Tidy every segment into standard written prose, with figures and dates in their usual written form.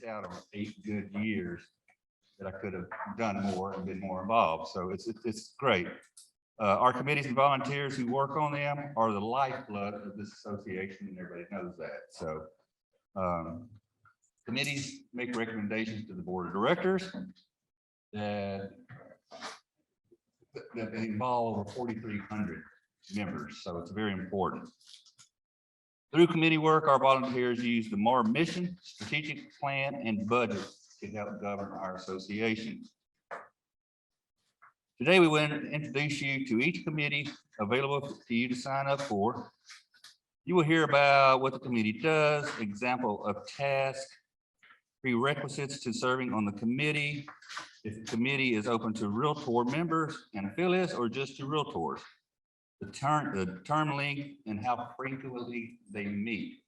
missed out on 8 good years that I could have done more and been more involved. So it's great. Our committees and volunteers who work on them are the lifeblood of this association, and everybody knows that. So committees make recommendations to the board of directors that involve over 4,300 members. So it's very important. Through committee work, our volunteers use the MAR mission, strategic plan, and budget to help govern our association. Today, we will introduce you to each committee available to you to sign up for. You will hear about what the committee does, example of task, prerequisites to serving on the committee, if the committee is open to Realtor members and affiliates or just to Realtors, the term length, and how frequently they meet.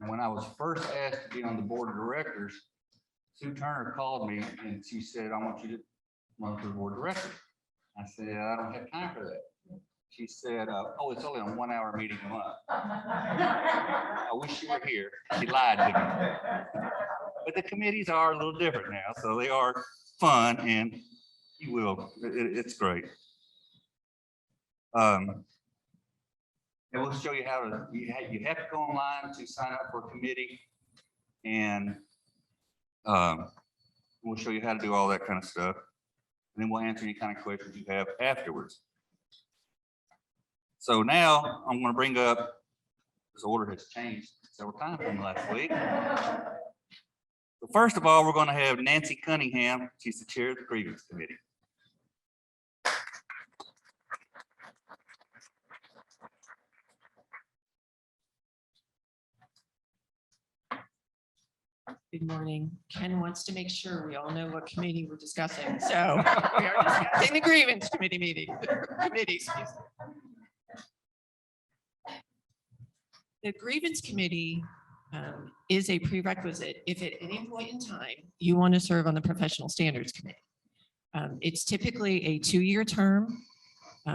And when I was first asked to be on the board of directors, Sue Turner called me and she said, I want you to run for the board of directors. I said, I don't have time for that. She said, oh, it's only a 1 hour meeting a month. I wish you were here. She lied to me. But the committees are a little different now, so they are fun, and you will, it's great. And we'll show you how to, you have to go online to sign up for a committee, and we'll show you how to do all that kind of stuff. And then we'll answer any kind of questions you have afterwards. So now I'm going to bring up, this order has changed several times from last week. So first of all, we're going to have Nancy Cunningham. She's the chair of the grievance committee. Good morning. Ken wants to make sure we all know what committee we're discussing. So we are discussing the grievance committee committees. The grievance committee is a prerequisite if at any point in time you want to serve on the professional standards committee. It's typically a 2-year term.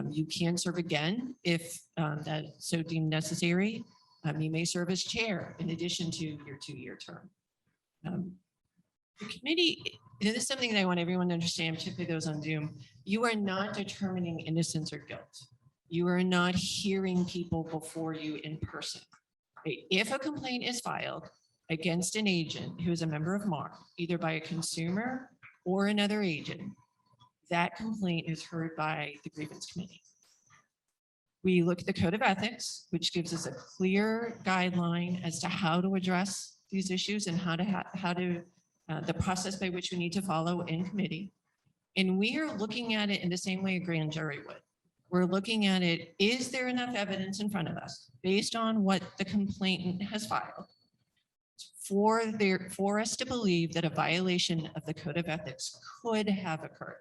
You can serve again if that so deemed necessary. You may serve as chair in addition to your 2-year term. The committee, this is something that I want everyone to understand, particularly those on Zoom. You are not determining innocence or guilt. You are not hearing people before you in person. If a complaint is filed against an agent who is a member of MAR, either by a consumer or another agent, that complaint is heard by the grievance committee. We look at the code of ethics, which gives us a clear guideline as to how to address these issues and how to the process by which we need to follow in committee. And we are looking at it in the same way a grand jury would. We're looking at it, is there enough evidence in front of us based on what the complainant has filed for us to believe that a violation of the code of ethics could have occurred?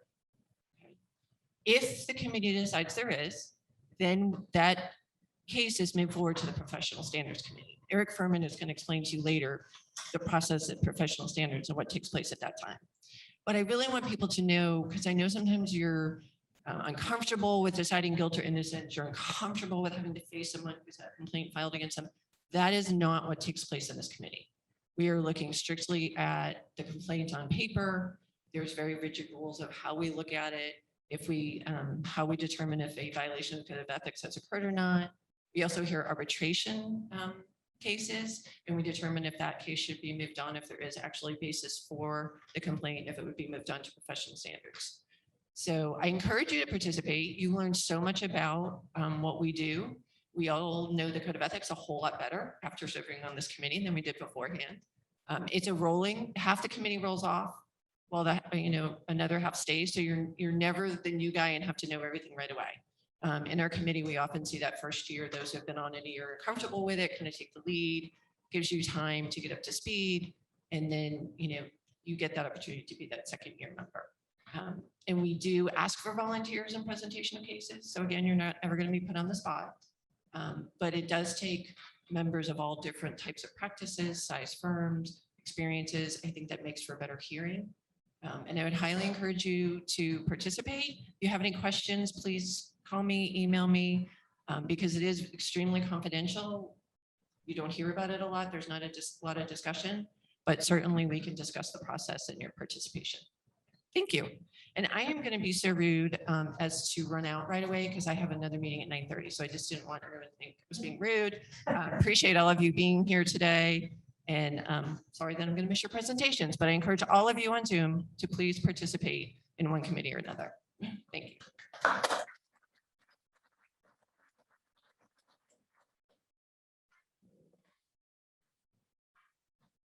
If the committee decides there is, then that case is moved forward to the professional standards committee. Eric Furman is going to explain to you later the process at professional standards and what takes place at that time. But I really want people to know, because I know sometimes you're uncomfortable with deciding guilt or innocence, you're uncomfortable with having to face someone who's had a complaint filed against them. That is not what takes place in this committee. We are looking strictly at the complaint on paper. There's very rigid rules of how we look at it, if we, how we determine if a violation of the code of ethics has occurred or not. We also hear arbitration cases, and we determine if that case should be moved on, if there is actually basis for the complaint, if it would be moved on to professional standards. So I encourage you to participate. You learn so much about what we do. We all know the code of ethics a whole lot better after serving on this committee than we did beforehand. It's a rolling, half the committee rolls off while that, another half stays. So you're never the new guy and have to know everything right away. In our committee, we often see that first year, those who have been on it a year are comfortable with it, kind of take the lead, gives you time to get up to speed. And then, you get that opportunity to be that second year member. And we do ask for volunteers in presentation of cases. So again, you're not ever going to be put on the spot, but it does take members of all different types of practices, size firms, experiences. I think that makes for a better hearing. And I would highly encourage you to participate. If you have any questions, please call me, email me, because it is extremely confidential. You don't hear about it a lot. There's not a lot of discussion. but certainly we can discuss the process and your participation. Thank you. And I am going to be so rude as to run out right away because I have another meeting at 9:30. So I just didn't want everyone to think I was being rude. Appreciate all of you being here today. And sorry that I'm going to miss your presentations, but I encourage all of you on Zoom to please participate in one committee or another. Thank you.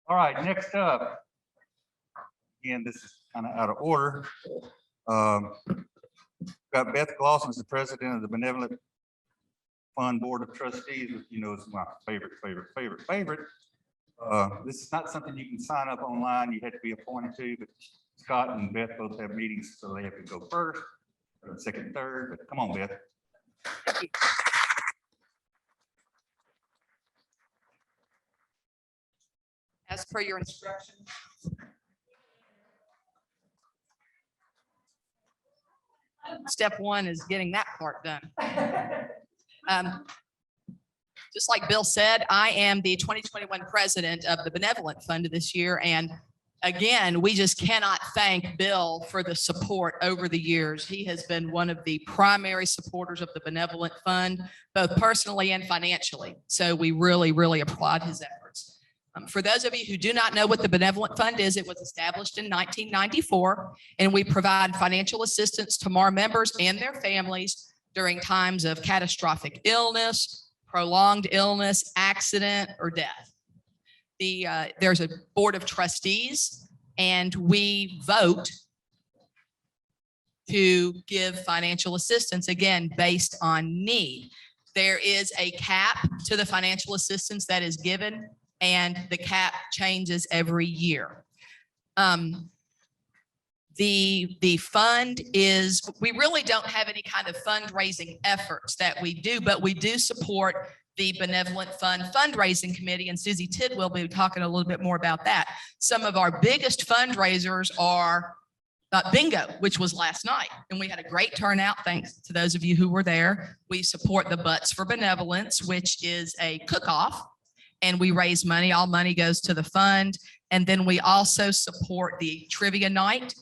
All right, next up. Again, this is kind of out of order. Got Beth Glosson as the president of the Benevolent Fund Board of Trustees, which you know is my favorite. This is not something you can sign up online. You had to be appointed to, but Scott and Beth both have meetings, so they have to go first, or second, third, but come on, Beth. As per your instructions. Step one is getting that part done. Just like Bill said, I am the 2021 president of the Benevolent Fund this year. And again, we just cannot thank Bill for the support over the years. He has been one of the primary supporters of the Benevolent Fund, both personally and financially. So we really, really applaud his efforts. For those of you who do not know what the Benevolent Fund is, it was established in 1994, and we provide financial assistance to our members and their families during times of catastrophic illness, prolonged illness, accident, or death. There's a board of trustees, and we vote to give financial assistance, again, based on need. There is a cap to the financial assistance that is given, and the cap changes every year. The fund is, we really don't have any kind of fundraising efforts that we do, but we do support the Benevolent Fund Fundraising Committee, and Susie Tidwell will be talking a little bit more about that. Some of our biggest fundraisers are bingo, which was last night, and we had a great turnout. Thanks to those of you who were there. We support the Butts for Benevolence, which is a cook-off, and we raise money. All money goes to the fund. And then we also support the trivia night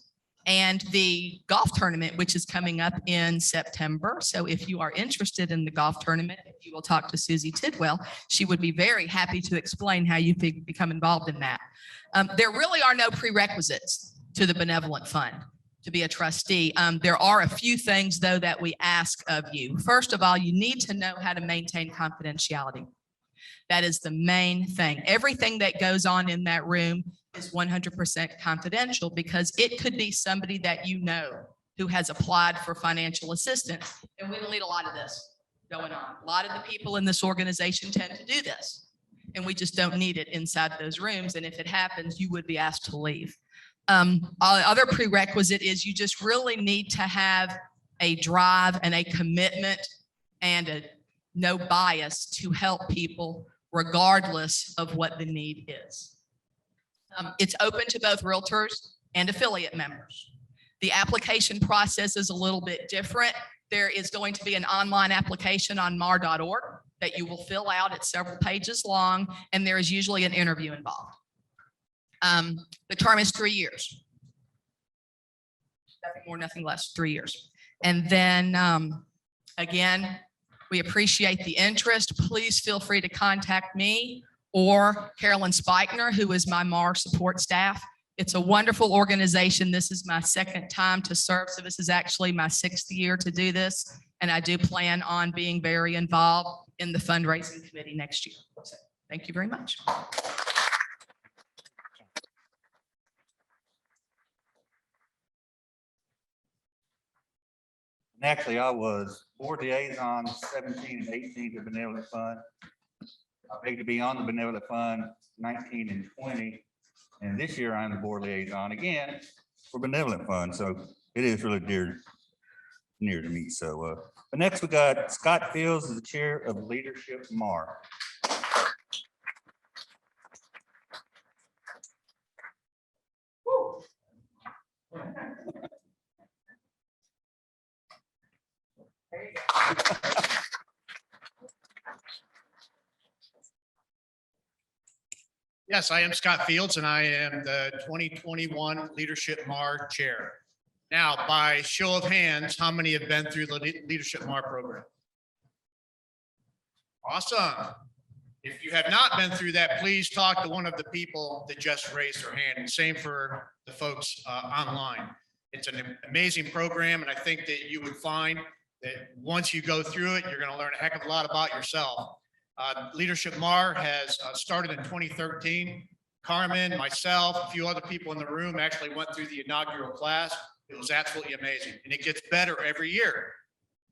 and the golf tournament, which is coming up in September. So if you are interested in the golf tournament, you will talk to Susie Tidwell. She would be very happy to explain how you become involved in that. There really are no prerequisites to the Benevolent Fund to be a trustee. There are a few things, though, that we ask of you. First of all, you need to know how to maintain confidentiality. That is the main thing. Everything that goes on in that room is 100% confidential, because it could be somebody that you know who has applied for financial assistance. And we don't need a lot of this going on. A lot of the people in this organization tend to do this, and we just don't need it inside those rooms. And if it happens, you would be asked to leave. Other prerequisite is you just really need to have a drive and a commitment and a no bias to help people regardless of what the need is. It's open to both realtors and affiliate members. The application process is a little bit different. There is going to be an online application on mar.org that you will fill out. It's several pages long, and there is usually an interview involved. The term is 3 years. Nothing more, nothing less, 3 years. And then again, we appreciate the interest. Please feel free to contact me or Carolyn Speichner, who is my MAR support staff. It's a wonderful organization. This is my second time to serve, so this is actually my 6th year to do this, and I do plan on being very involved in the fundraising committee next year. So, thank you very much. And actually, I was board liaison 17 and 18 to Benevolent Fund. I begged to be on the Benevolent Fund 19 and 20. And this year I'm the board liaison again for Benevolent Fund. So it is really near to me. So, but next we got Scott Fields as the chair of Leadership MAR. Yes, I am Scott Fields, and I am the 2021 Leadership MAR Chair. Now, by show of hands, how many have been through the Leadership MAR program? Awesome. If you have not been through that, please talk to one of the people that just raised their hand. And same for the folks online. It's an amazing program, and I think that you would find that once you go through it, you're going to learn a heck of a lot about yourself. Leadership MAR has started in 2013. Carmen, myself, a few other people in the room actually went through the inaugural class. It was absolutely amazing, and it gets better every year.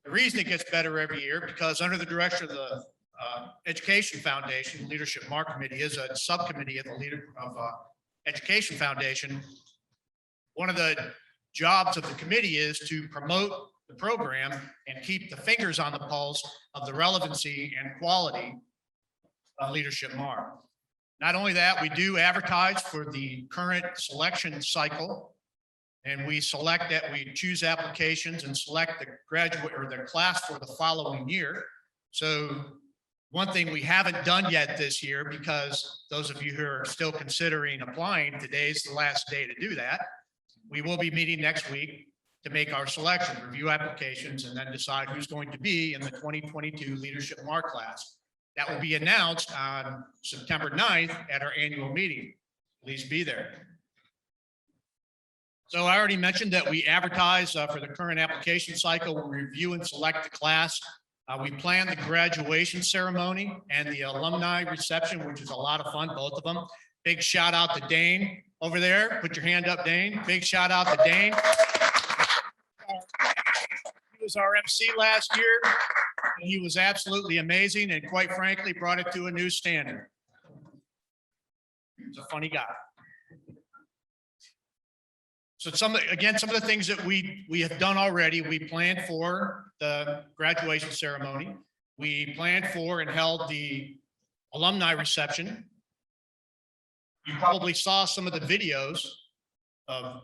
The reason it gets better every year, because under the direction of the Education Foundation, Leadership MAR Committee is a subcommittee of the Education Foundation. One of the jobs of the committee is to promote the program and keep the fingers on the pulse of the relevancy and quality of Leadership MAR. Not only that, we do advertise for the current selection cycle, and we choose applications and select the graduate or the class for the following year. So one thing we haven't done yet this year, because those of you who are still considering applying, today's the last day to do that. We will be meeting next week to make our selection, review applications, and then decide who's going to be in the 2022 Leadership MAR class. That will be announced on September 9th at our annual meeting. Please be there. So I already mentioned that we advertise for the current application cycle. We review and select the class. We plan the graduation ceremony and the alumni reception, which is a lot of fun, both of them. Big shout out to Dane over there. Put your hand up, Dane. Big shout out to Dane. He was our MC last year. And he was absolutely amazing, and quite frankly, brought it to a new standard. He's a funny guy. So some of the things that we have done already, we planned for the graduation ceremony. We planned for and held the alumni reception. You probably saw some of the videos of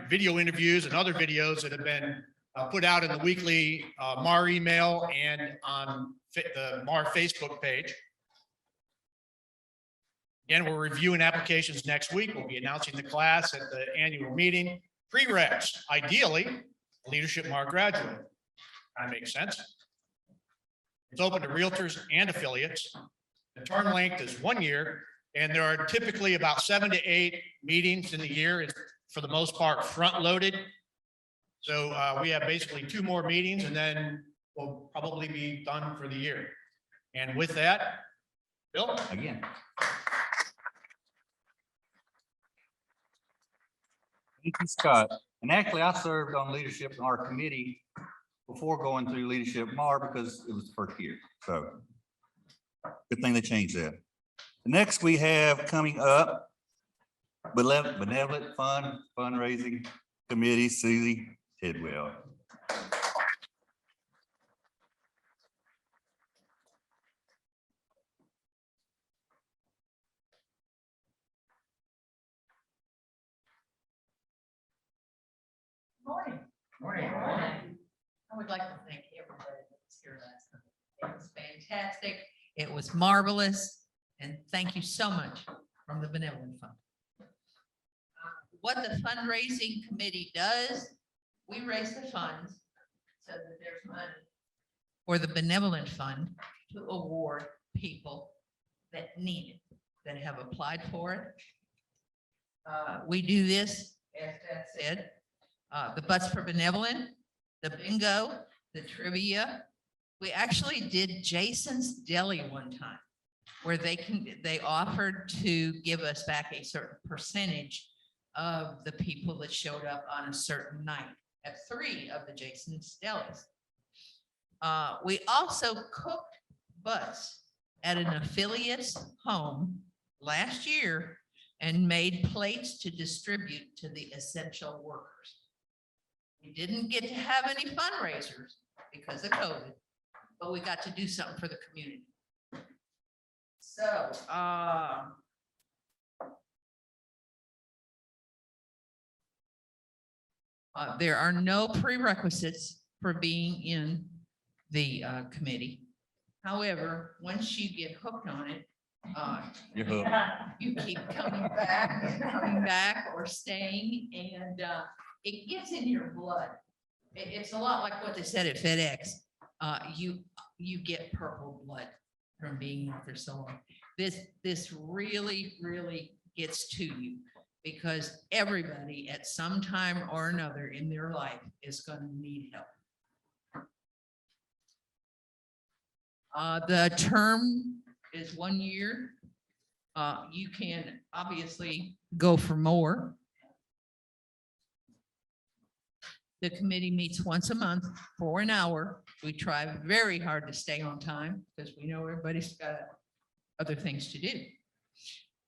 video interviews and other videos that have been put out in the weekly MAR email and on the MAR Facebook page. Again, we're reviewing applications next week. We'll be announcing the class at the annual meeting. Prereqs, ideally, Leadership MAR graduate. Kind of makes sense. It's open to realtors and affiliates. The term length is 1 year, and there are typically about 7 to 8 meetings in the year. It's for the most part front loaded. So we have basically 2 more meetings, and then we'll probably be done for the year. And with that, Bill? Again. Thank you, Scott. And actually, I served on leadership in our committee before going through Leadership MAR because it was the first year. So good thing they changed that. Next, we have coming up Benevolent Fund Fundraising Committee, Susie Tidwell. Morning. Morning. I would like to thank everybody that was here last night. It was fantastic. It was marvelous. And thank you so much from the Benevolent Fund. What the fundraising committee does, we raise the funds so that there's money for the Benevolent Fund to award people that need it, that have applied for it. We do this, as Beth said, the Butts for Benevolent, the bingo, the trivia. We actually did Jason's Deli one time, where they offered to give us back a certain percentage of the people that showed up on a certain night at 3 of the Jason's Delis. We also cooked butts at an affiliate's home last year and made plates to distribute to the essential workers. We didn't get to have any fundraisers because of COVID, but we got to do something for the community. So, there are no prerequisites for being in the committee. However, once you get hooked on it, You're hooked. You keep coming back or staying, and it gets in your blood. It's a lot like what they said at FedEx. You get purple blood from being out there so long. This really, really gets to you because everybody at some time or another in their life is going to need help. The term is 1 year. You can obviously go for more. The committee meets once a month for an hour. We try very hard to stay on time because we know everybody's got other things to do.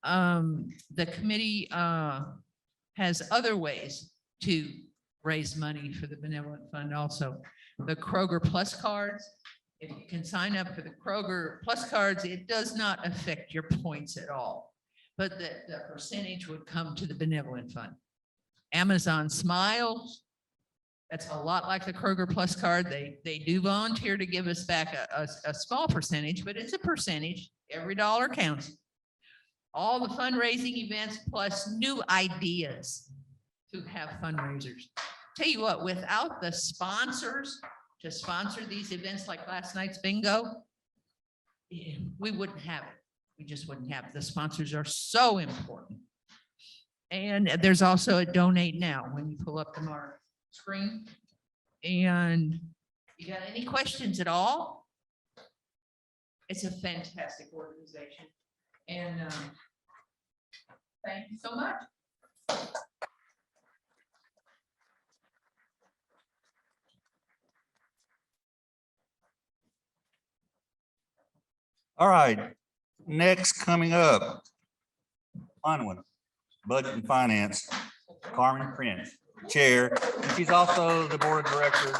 The committee has other ways to raise money for the benevolent fund also. The Kroger Plus cards, if you can sign up for the Kroger Plus cards, it does not affect your points at all. But the percentage would come to the benevolent fund. Amazon Smiles, that's a lot like the Kroger Plus card. They do volunteer to give us back a small percentage, but it's a percentage. Every dollar counts. All the fundraising events plus new ideas to have fundraisers. Tell you what, without the sponsors to sponsor these events like last night's bingo, we wouldn't have it. We just wouldn't have it. The sponsors are so important. And there's also a donate now when you pull up the mark screen. And you got any questions at all? It's a fantastic organization. And thank you so much. All right, next coming up, fun one, Budget and Finance, Carmen Prince, Chair, and she's also the Board of Directors.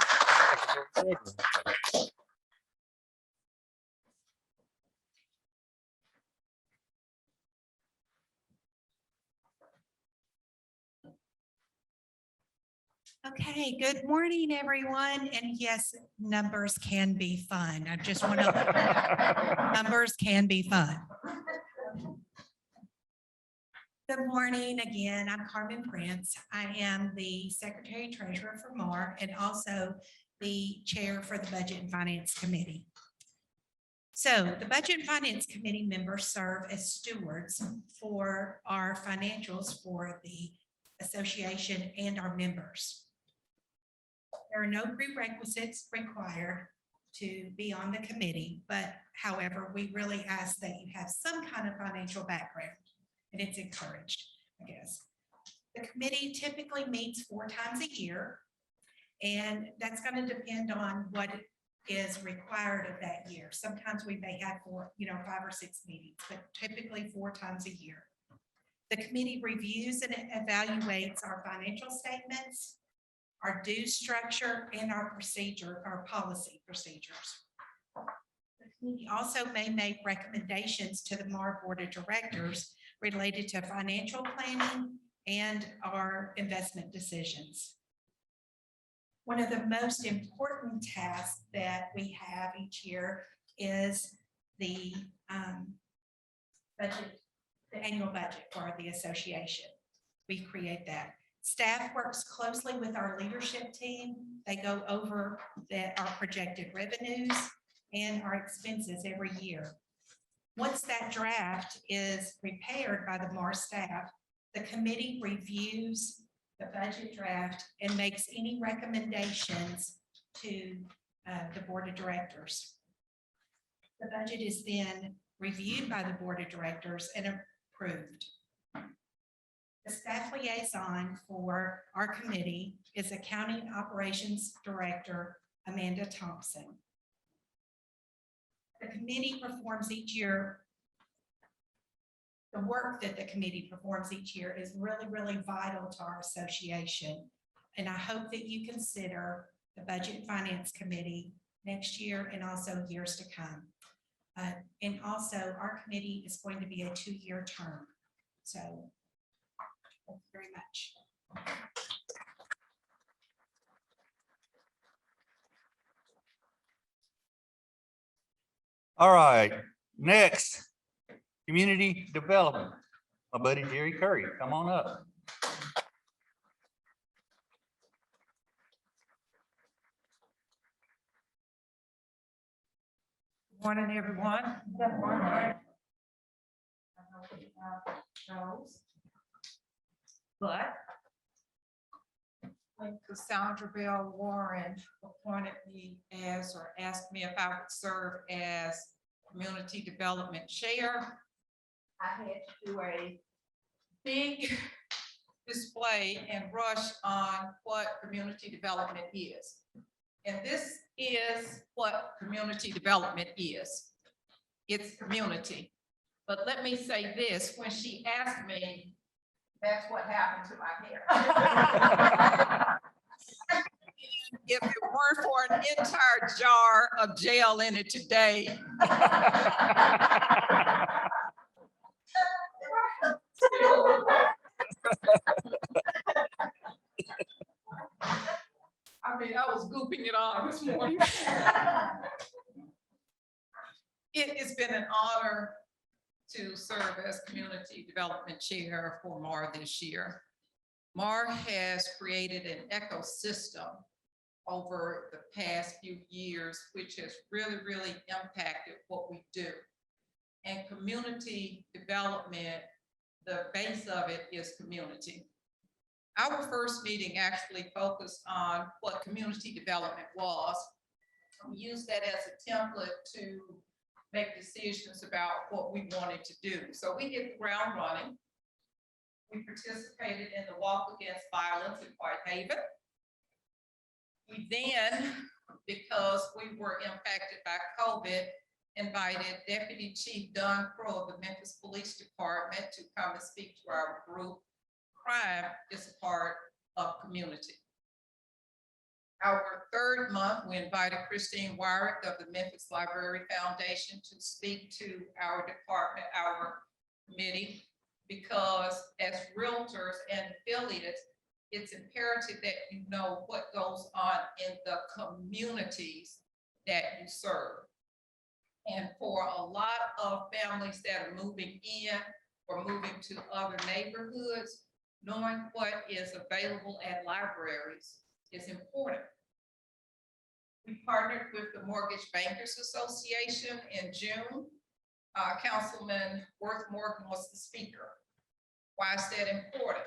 Okay, good morning, everyone. And yes, numbers can be fun. I just want to, numbers can be fun. Good morning again. I'm Carmen Prince. I am the Secretary Treasurer for MAR and also the Chair for the Budget and Finance Committee. So the Budget and Finance Committee members serve as stewards for our financials for the association and our members. There are no prerequisites required to be on the committee, but however, we really ask that you have some kind of financial background, and it's encouraged, I guess. The committee typically meets 4 times a year, and that's going to depend on what is required of that year. Sometimes we may have 5 or 6 meetings, but typically 4 times a year. The committee reviews and evaluates our financial statements, our due structure, and our policy procedures. The committee also may make recommendations to the MAR Board of Directors related to financial planning and our investment decisions. One of the most important tasks that we have each year is the budget, the annual budget for the association. We create that. Staff works closely with our leadership team. They go over our projected revenues and our expenses every year. Once that draft is prepared by the MAR staff, the committee reviews the budget draft and makes any recommendations to the Board of Directors. The budget is then reviewed by the Board of Directors and approved. The staff liaison for our committee is Accounting Operations Director Amanda Thompson. The committee performs each year. The work that the committee performs each year is really, really vital to our association. And I hope that you consider the Budget and Finance Committee next year and also years to come. And also our committee is going to be a 2-year term. So thank you very much. All right, next, Community Development, my buddy Jerry Curry, come on up. Morning, everyone. Good morning. But when Cassandra Bell Warren appointed me as, or asked me if I would serve as Community Development Chair, I had to do a big display and rush on what community development is. And this is what community development is. It's community. But let me say this, when she asked me, that's what happened to my hair. If it weren't for an entire jar of gel in it today. I mean, I was gooping it on this morning. It has been an honor to serve as Community Development Chair for MAR this year. MAR has created an ecosystem over the past few years, which has really, really impacted what we do. And community development, the base of it is community. Our first meeting actually focused on what community development was. We used that as a template to make decisions about what we wanted to do. So we hit the ground running. We participated in the Walk Against Violence in Whitehaven. We then, because we were impacted by COVID, invited Deputy Chief Don Crow of the Memphis Police Department to come and speak to our group. Crime is a part of community. Our third month, we invited Christine Wyrick of the Memphis Library Foundation to speak to our department, our committee, because as realtors and affiliates, it's imperative that you know what goes on in the communities that you serve. And for a lot of families that are moving in or moving to other neighborhoods, knowing what is available at libraries is important. We partnered with the Mortgage Bankers Association in June. Councilman Worth Morgan was the speaker. Why is that important?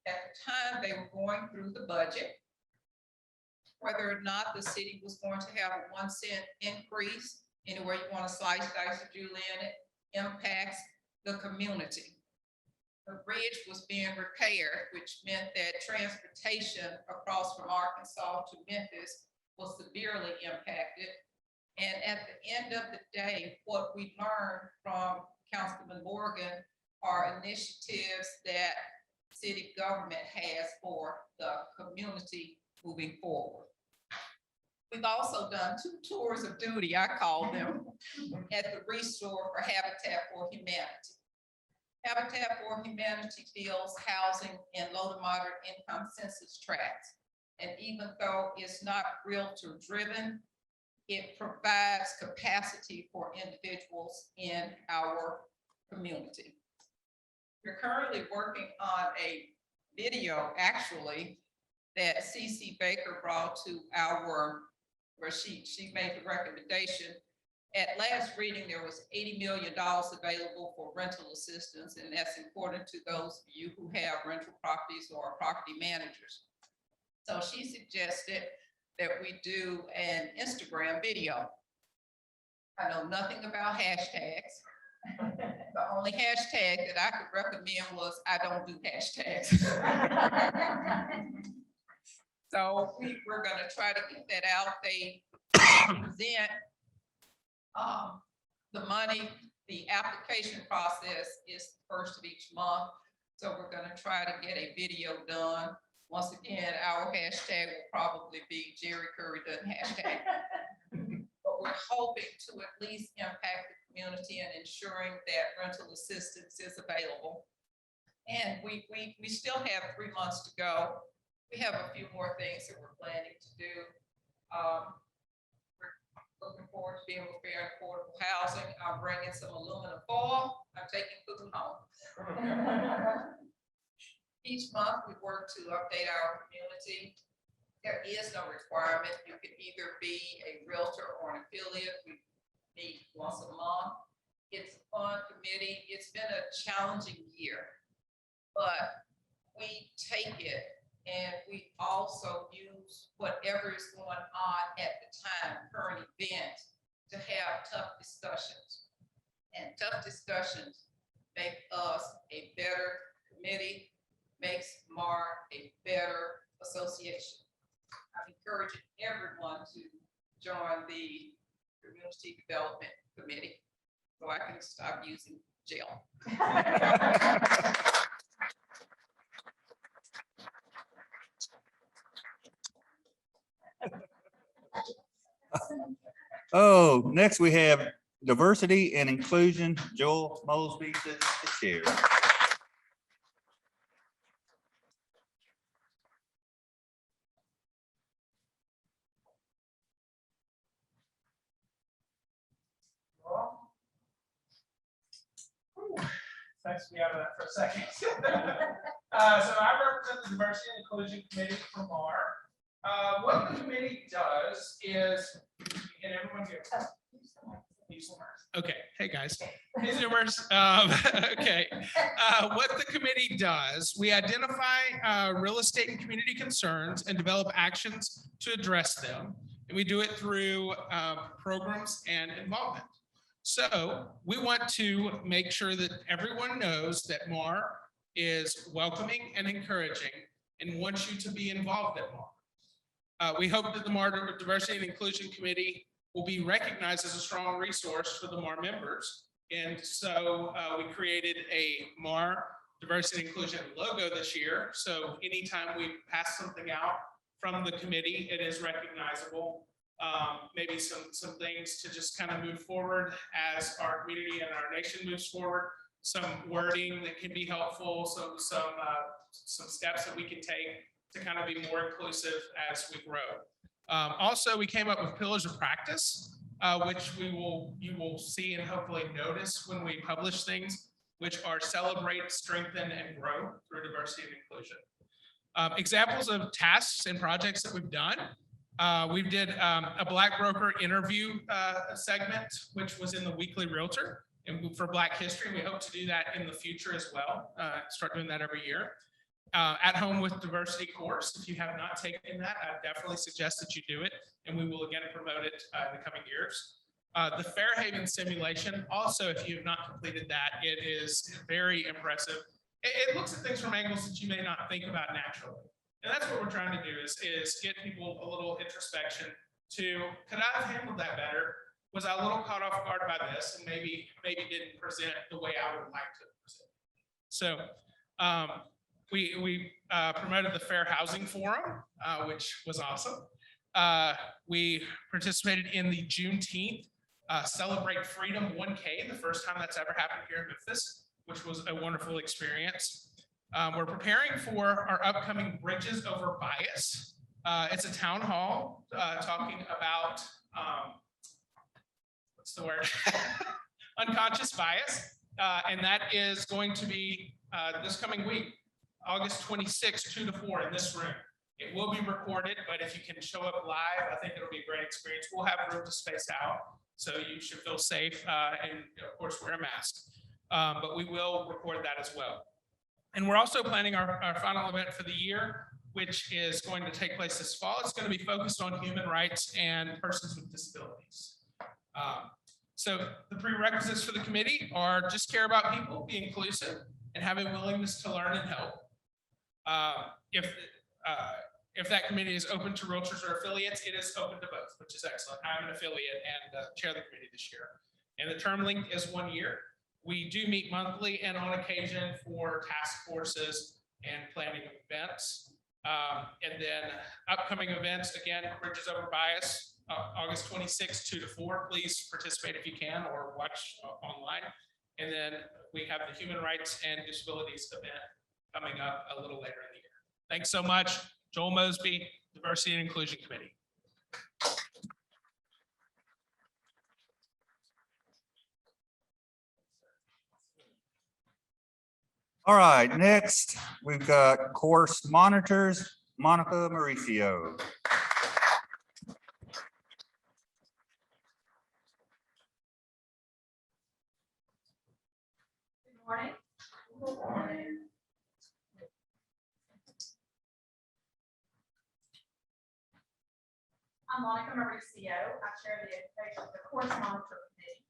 At the time, they were going through the budget, whether or not the city was going to have a 1 cent increase, anywhere you want to slice, dice, or Julian, it impacts the community. The bridge was being repaired, which meant that transportation across from Arkansas to Memphis was severely impacted. And at the end of the day, what we learned from Councilman Morgan are initiatives that city government has for the community moving forward. We've also done 2 tours of duty, I call them, at the restore for Habitat for Humanity. Habitat for Humanity builds housing in low to moderate income census tracts. And even though it's not realtor driven, it provides capacity for individuals in our community. We're currently working on a video, actually, that CC Baker brought to our, where she made the recommendation. At last reading, there was $80 million available for rental assistance, and that's important to those of you who have rental properties or are property managers. So she suggested that we do an Instagram video. I know nothing about hashtags. The only hashtag that I could recommend was I don't do hashtags. So we're gonna try to get that out. They present the money, the application process is the first of each month. So we're gonna try to get a video done. Once again, our hashtag will probably be Jerry Curry doesn't hashtag. But we're hoping to at least impact the community and ensuring that rental assistance is available. And we still have 3 months to go. We have a few more things that we're planning to do. We're looking forward to being with fair and affordable housing. I'm bringing some aluminum foil. I'm taking food home. Each month, we work to update our community. There is no requirement. You can either be a realtor or an affiliate. We meet once a month. It's a fun committee. It's been a challenging year, but we take it and we also use whatever is going on at the time, current event, to have tough discussions. And tough discussions make us a better committee, makes MAR a better association. I'm encouraging everyone to join the Community Development Committee so I can stop using jail. Oh, next we have diversity and inclusion. Joel Mosby is the chair. Thanks to be out of that for a second. So I represent the Diversity and Inclusion Committee from MAR. What the committee does is, can everyone hear? Okay, hey guys, hey Zoomers. Okay, what the committee does, we identify real estate and community concerns and develop actions to address them. And we do it through programs and involvement. So we want to make sure that everyone knows that MAR is welcoming and encouraging and wants you to be involved at MAR. We hope that the MAR Diversity and Inclusion Committee will be recognized as a strong resource for the MAR members. And so we created a MAR Diversity and Inclusion logo this year. So anytime we pass something out from the committee, it is recognizable. Maybe some things to just kind of move forward as our community and our nation moves forward. Some wording that can be helpful, some steps that we can take to kind of be more inclusive as we grow. Also, we came up with pillars of practice, which you will see and hopefully notice when we publish things, which are celebrate, strengthen, and grow through diversity and inclusion. Examples of tasks and projects that we've done. We did a Black broker interview segment, which was in the Weekly Realtor, and for Black History. We hope to do that in the future as well. Start doing that every year. At Home with Diversity course. If you have not taken that, I definitely suggest that you do it, and we will again promote it in the coming years. The Fairhaven simulation, also, if you have not completed that, it is very impressive. It looks at things from angles that you may not think about naturally. And that's what we're trying to do is get people a little introspection to, could I have handled that better? Was I a little caught off guard by this and maybe didn't present the way I would like to present? So we promoted the Fair Housing Forum, which was awesome. We participated in the Juneteenth Celebrate Freedom 1K, the first time that's ever happened here in Memphis, which was a wonderful experience. We're preparing for our upcoming Bridges Over Bias. It's a town hall talking about, what's the word? Unconscious bias. And that is going to be this coming week, August 26th, 2 to 4 in this room. It will be recorded, but if you can show up live, I think it'll be a great experience. We'll have room to space out, so you should feel safe and of course wear a mask. But we will record that as well. And we're also planning our final event for the year, which is going to take place this fall. It's going to be focused on human rights and persons with disabilities. So the prerequisites for the committee are just care about people, be inclusive, and have a willingness to learn and help. If that committee is open to realtors or affiliates, it is open to both, which is excellent. I'm an affiliate and chair the committee this year. And the term length is 1 year. We do meet monthly and on occasion for task forces and planning of events. And then upcoming events, again, Bridges Over Bias, August 26th, 2 to 4. Please participate if you can or watch online. And then we have the Human Rights and Disabilities event coming up a little later in the year. Thanks so much. Joel Mosby, Diversity and Inclusion Committee. All right, next, we've got course monitors, Monica Mauricio. I'm Monica Mauricio. I chair the course monitor committee.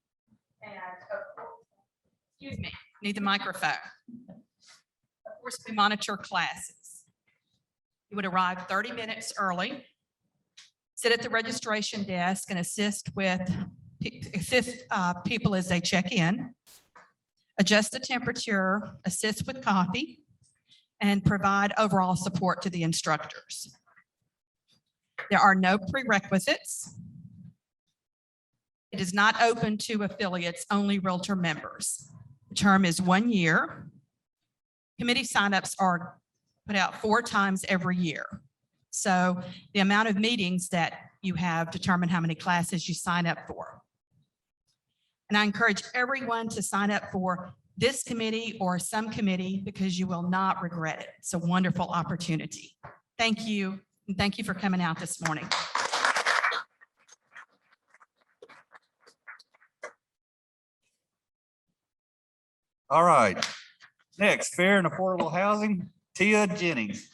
And Excuse me, need the microphone. Of course, we monitor classes. You would arrive 30 minutes early, sit at the registration desk and assist people as they check in, adjust the temperature, assist with coffee, and provide overall support to the instructors. There are no prerequisites. It is not open to affiliates, only Realtor members. The term is 1 year. Committee signups are put out 4 times every year. So the amount of meetings that you have determine how many classes you sign up for. And I encourage everyone to sign up for this committee or some committee because you will not regret it. It's a wonderful opportunity. Thank you. And thank you for coming out this morning. All right, next, fair and affordable housing, Tia Jennings.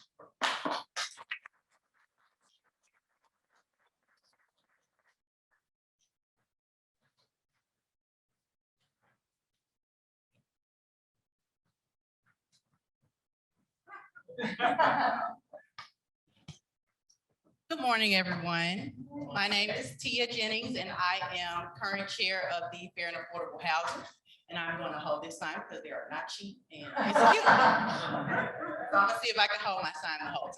Good morning, everyone. My name is Tia Jennings, and I am current chair of the Fair and Affordable Housing. And I'm going to hold this sign because they are not cheap and it's cute. So I'm gonna see if I can hold my sign the whole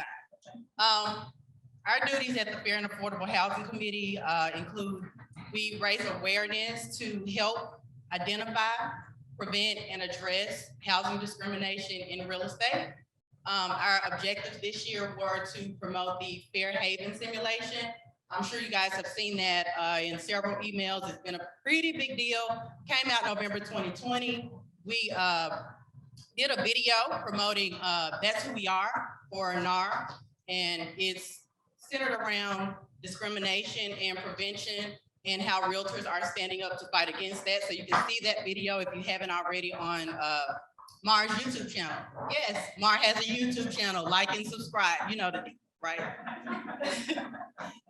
time. Our duties at the Fair and Affordable Housing Committee include we raise awareness to help identify, prevent, and address housing discrimination in real estate. Our objectives this year were to promote the Fair Haven simulation. I'm sure you guys have seen that in several emails. It's been a pretty big deal. Came out November 2020. We did a video promoting That's Who We Are for NAR, and it's centered around discrimination and prevention and how realtors are standing up to fight against that. So you can see that video if you haven't already on Mar's YouTube channel. Yes, Mar has a YouTube channel. Like and subscribe. You know the deal, right?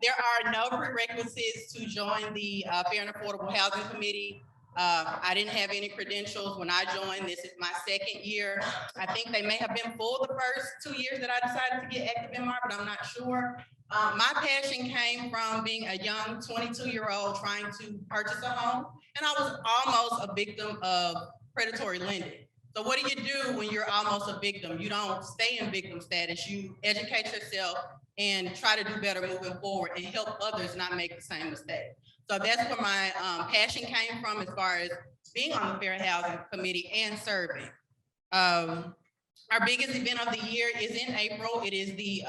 There are no prerequisites to join the Fair and Affordable Housing Committee. I didn't have any credentials when I joined. This is my second year. I think they may have been full the first 2 years that I decided to get active in Mar, but I'm not sure. My passion came from being a young 22-year-old trying to purchase a home, and I was almost a victim of predatory lending. So what do you do when you're almost a victim? You don't stay in victim status. You educate yourself and try to do better moving forward and help others not make the same mistake. So that's where my passion came from as far as being on the Fair Housing Committee and serving. Our biggest event of the year is in April. It is the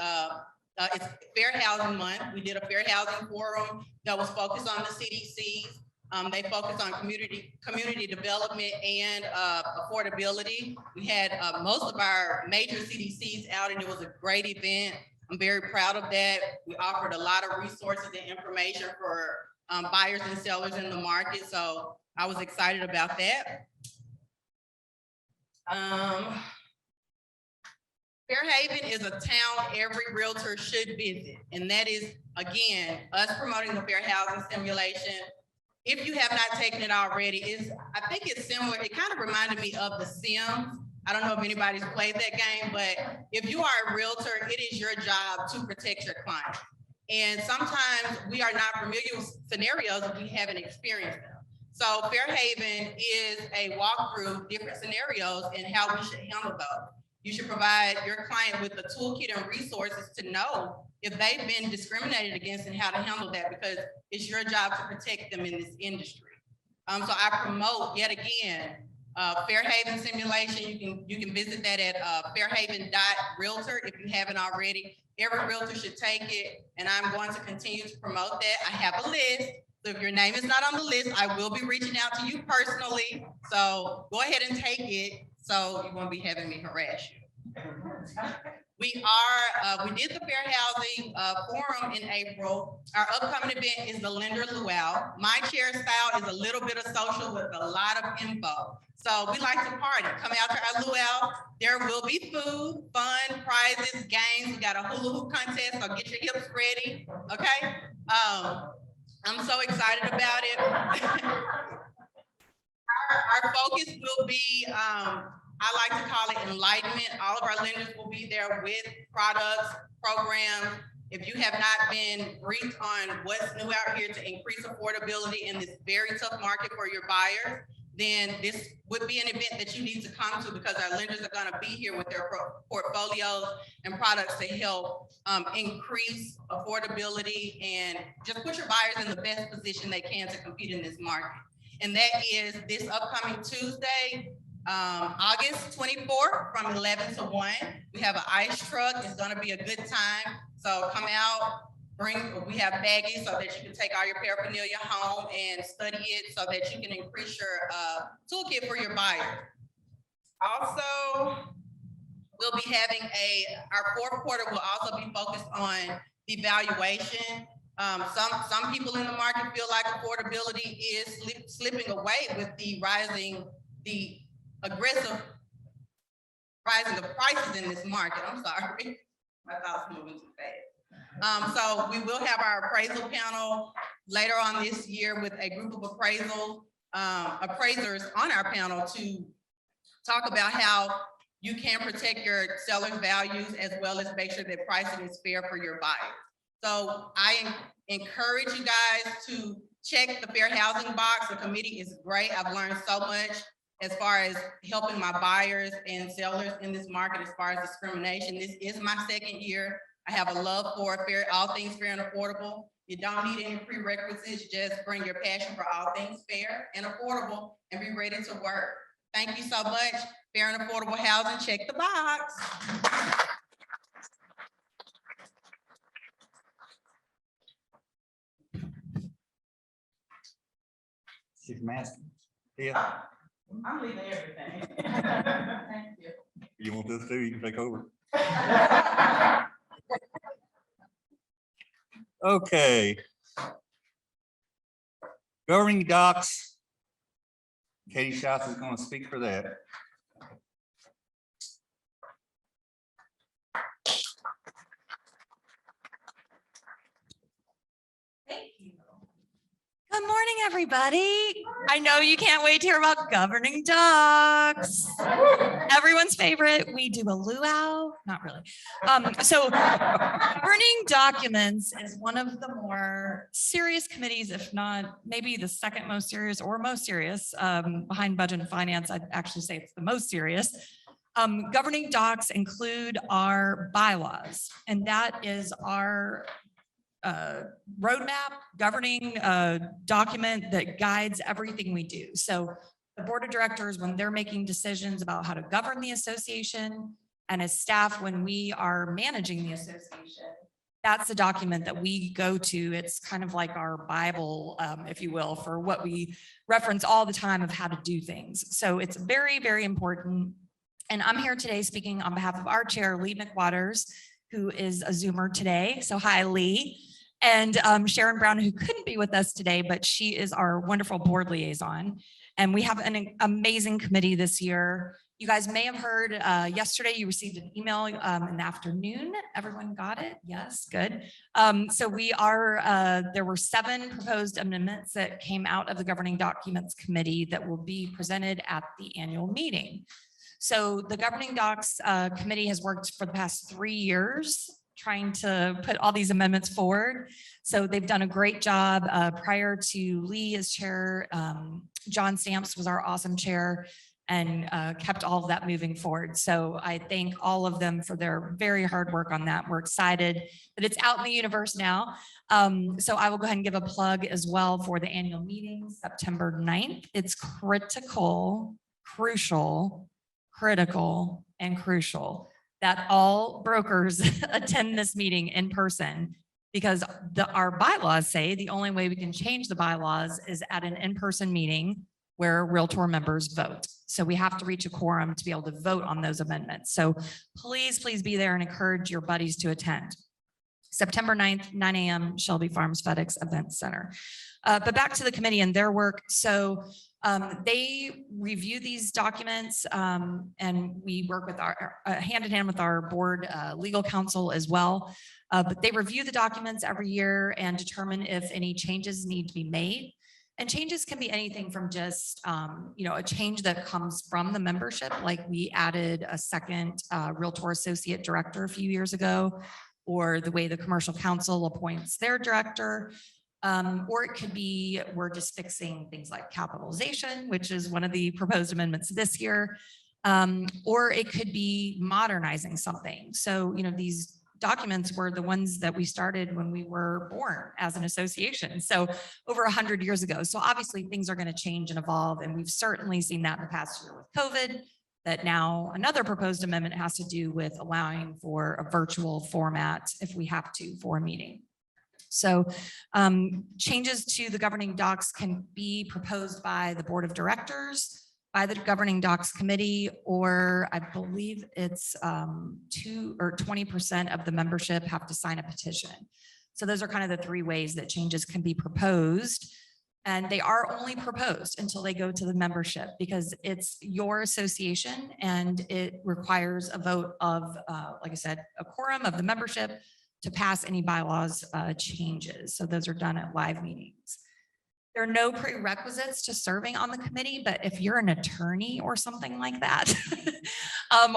it's Fair Housing Month. We did a Fair Housing Forum that was focused on the CDCs. They focused on community development and affordability. We had most of our major CDCs out, and it was a great event. I'm very proud of that. We offered a lot of resources and information for buyers and sellers in the market. So I was excited about that. Fairhaven is a town every realtor should visit. And that is, again, us promoting the fair housing simulation. If you have not taken it already, I think it's similar. It kind of reminded me of The Sims. I don't know if anybody's played that game, but if you are a realtor, it is your job to protect your clients. And sometimes we are not familiar with scenarios if we haven't experienced them. So Fairhaven is a walkthrough different scenarios and how we should handle those. You should provide your client with a toolkit and resources to know if they've been discriminated against and how to handle that, because it's your job to protect them in this industry. So I promote, yet again, Fairhaven simulation, you can visit that at fairhaven.realtor if you haven't already. Every realtor should take it, and I'm going to continue to promote that. I have a list. So if your name is not on the list, I will be reaching out to you personally. So go ahead and take it so you won't be having me harass you. We did the Fair Housing Forum in April. Our upcoming event is the Lender Luau. My chair style is a little bit of social with a lot of info. So we like to party. Come out to our luau. There will be food, fun, prizes, games. We got a hula hoop contest, so get your hips ready, okay? I'm so excited about it. Our focus will be, I like to call it enlightenment. All of our lenders will be there with products, programs. If you have not been briefed on what's new out here to increase affordability in this very tough market for your buyers, then this would be an event that you need to come to, because our lenders are going to be here with their portfolios and products to help increase affordability and just put your buyers in the best position they can to compete in this market. And that is this upcoming Tuesday, August 24th from 11 to 1. We have an ice truck. It's going to be a good time. So come out. We have baggies so that you can take all your paraphernalia home and study it so that you can increase your toolkit for your buyer. Also, we'll be having our fourth quarter will also be focused on the valuation. Some people in the market feel like affordability is slipping away with the aggressive rising of prices in this market. I'm sorry, my thoughts moving too fast. So we will have our appraisal panel later on this year with a group of appraisers on our panel to talk about how you can protect your seller's values as well as make sure that pricing is fair for your buyers. So I encourage you guys to check the Fair Housing box. The committee is great. I've learned so much as far as helping my buyers and sellers in this market as far as discrimination. This is my second year. I have a love for all things fair and affordable. You don't need any prerequisites. Just bring your passion for all things fair and affordable and be ready to work. Thank you so much. Fair and affordable housing, check the box. She's masking. Yeah. I'm leaving everything. Thank you. You want this too? You can take over. Okay. Governing docs. Katie Schatz is going to speak for that. Good morning, everybody. I know you can't wait to hear about governing docs. Everyone's favorite. We do a luau, not really. So governing documents is one of the more serious committees, if not maybe the second most serious or most serious behind budget and finance. I'd actually say it's the most serious. Governing docs include our bylaws, and that is our roadmap, governing document that guides everything we do. So the board of directors, when they're making decisions about how to govern the association, and as staff, when we are managing the association, that's the document that we go to. It's kind of like our Bible, if you will, for what we reference all the time of how to do things. So it's very, very important. And I'm here today speaking on behalf of our chair, Lee McWatters, who is a Zoomer today. So hi, Lee. And Sharon Brown, who couldn't be with us today, but she is our wonderful board liaison. And we have an amazing committee this year. You guys may have heard yesterday, you received an email in the afternoon. Everyone got it? Yes, good. So there were 7 proposed amendments that came out of the Governing Documents Committee that will be presented at the annual meeting. So the Governing Docs Committee has worked for the past 3 years trying to put all these amendments forward. So they've done a great job. Prior to Lee as chair, John Stamps was our awesome chair and kept all of that moving forward. So I thank all of them for their very hard work on that. We're excited that it's out in the universe now. So I will go ahead and give a plug as well for the annual meeting, September 9th. It's critical crucial, critical, and crucial that all brokers attend this meeting in person, because our bylaws say the only way we can change the bylaws is at an in-person meeting where Realtor members vote. So we have to reach a quorum to be able to vote on those amendments. So please, please be there and encourage your buddies to attend. September 9th, 9 a.m., Shelby Farms FedEx Event Center. But back to the committee and their work. So they review these documents and we work with our hand in hand with our board legal counsel as well. But they review the documents every year and determine if any changes need to be made. And changes can be anything from just, a change that comes from the membership, like we added a second Realtor Associate Director a few years ago, or the way the Commercial Council appoints their director. Or it could be, we're just fixing things like capitalization, which is one of the proposed amendments this year. Or it could be modernizing something. So, these documents were the ones that we started when we were born as an association. So over 100 years ago. So obviously things are going to change and evolve. And we've certainly seen that in the past year with COVID, that now another proposed amendment has to do with allowing for a virtual format if we have to for a meeting. So changes to the governing docs can be proposed by the board of directors, by the governing docs committee, or I believe it's 2 or 20% of the membership have to sign a petition. So those are kind of the three ways that changes can be proposed. And they are only proposed until they go to the membership, because it's your association and it requires a vote of, like I said, a quorum of the membership to pass any bylaws changes. So those are done at live meetings. There are no prerequisites to serving on the committee, but if you're an attorney or something like that,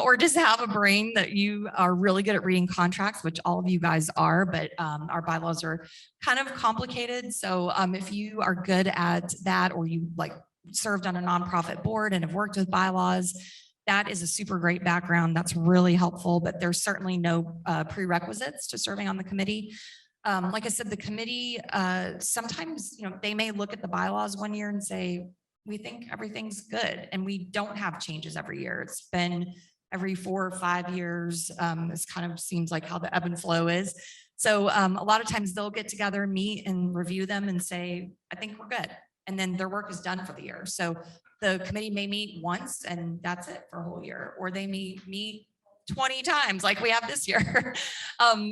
or just have a brain that you are really good at reading contracts, which all of you guys are, but our bylaws are kind of complicated. So if you are good at that, or you served on a nonprofit board and have worked with bylaws, that is a super great background. That's really helpful, but there's certainly no prerequisites to serving on the committee. Like I said, the committee, sometimes, they may look at the bylaws one year and say, we think everything's good. And we don't have changes every year. It's been every 4 or 5 years. This kind of seems like how the ebb and flow is. So a lot of times they'll get together, meet and review them and say, I think we're good. And then their work is done for the year. So the committee may meet once and that's it for a whole year, or they may meet 20 times like we have this year.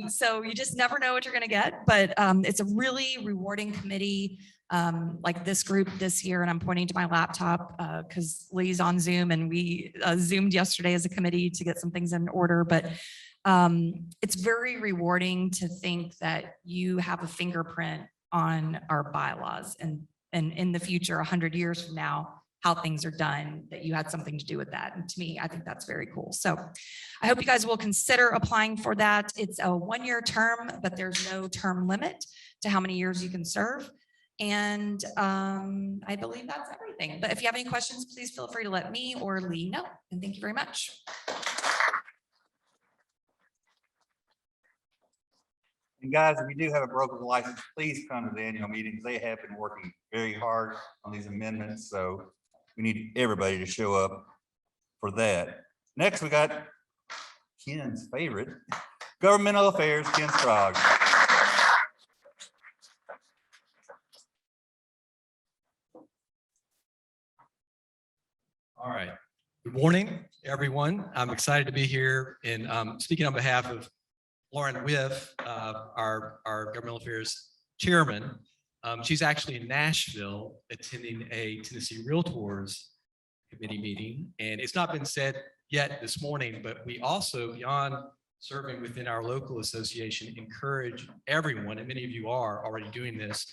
So you just never know what you're going to get, but it's a really rewarding committee, like this group this year. And I'm pointing to my laptop because Lee's on Zoom, and we Zoomed yesterday as a committee to get some things in order. But it's very rewarding to think that you have a fingerprint on our bylaws, and in the future, 100 years from now, how things are done, that you had something to do with that. And to me, I think that's very cool. So I hope you guys will consider applying for that. It's a 1-year term, but there's no term limit to how many years you can serve. And I believe that's everything. But if you have any questions, please feel free to let me or Lee know. And thank you very much. And guys, if you do have a broker's license, please come to the annual meetings. They have been working very hard on these amendments, so we need everybody to show up for that. Next, we got Ken's favorite, governmental affairs, Ken Sprague. All right. Good morning, everyone. I'm excited to be here and speaking on behalf of Lauren Whiff, our governmental affairs chairman. She's actually in Nashville attending a Tennessee Realtors committee meeting. And it's not been said yet this morning, but we also, beyond serving within our local association, encourage everyone, and many of you are already doing this,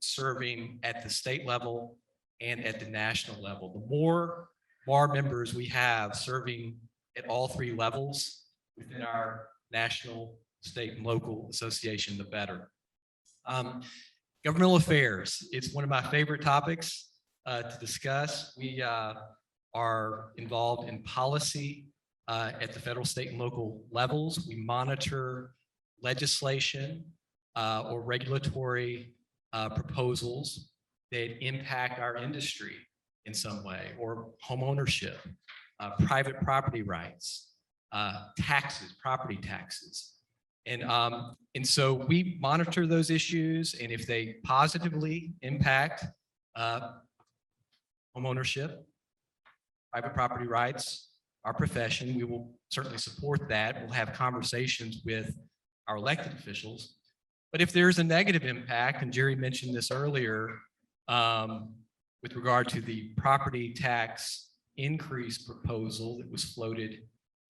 serving at the state level and at the national level. The more bar members we have serving at all 3 levels within our national, state, and local association, the better. Governmental affairs, it's one of my favorite topics to discuss. We are involved in policy at the federal, state, and local levels. We monitor legislation or regulatory proposals that impact our industry in some way, or home ownership, private property rights, taxes, property taxes. And so we monitor those issues, and if they positively impact home ownership, private property rights, our profession, we will certainly support that. We'll have conversations with our elected officials. But if there's a negative impact, and Jerry mentioned this earlier, with regard to the property tax increase proposal that was floated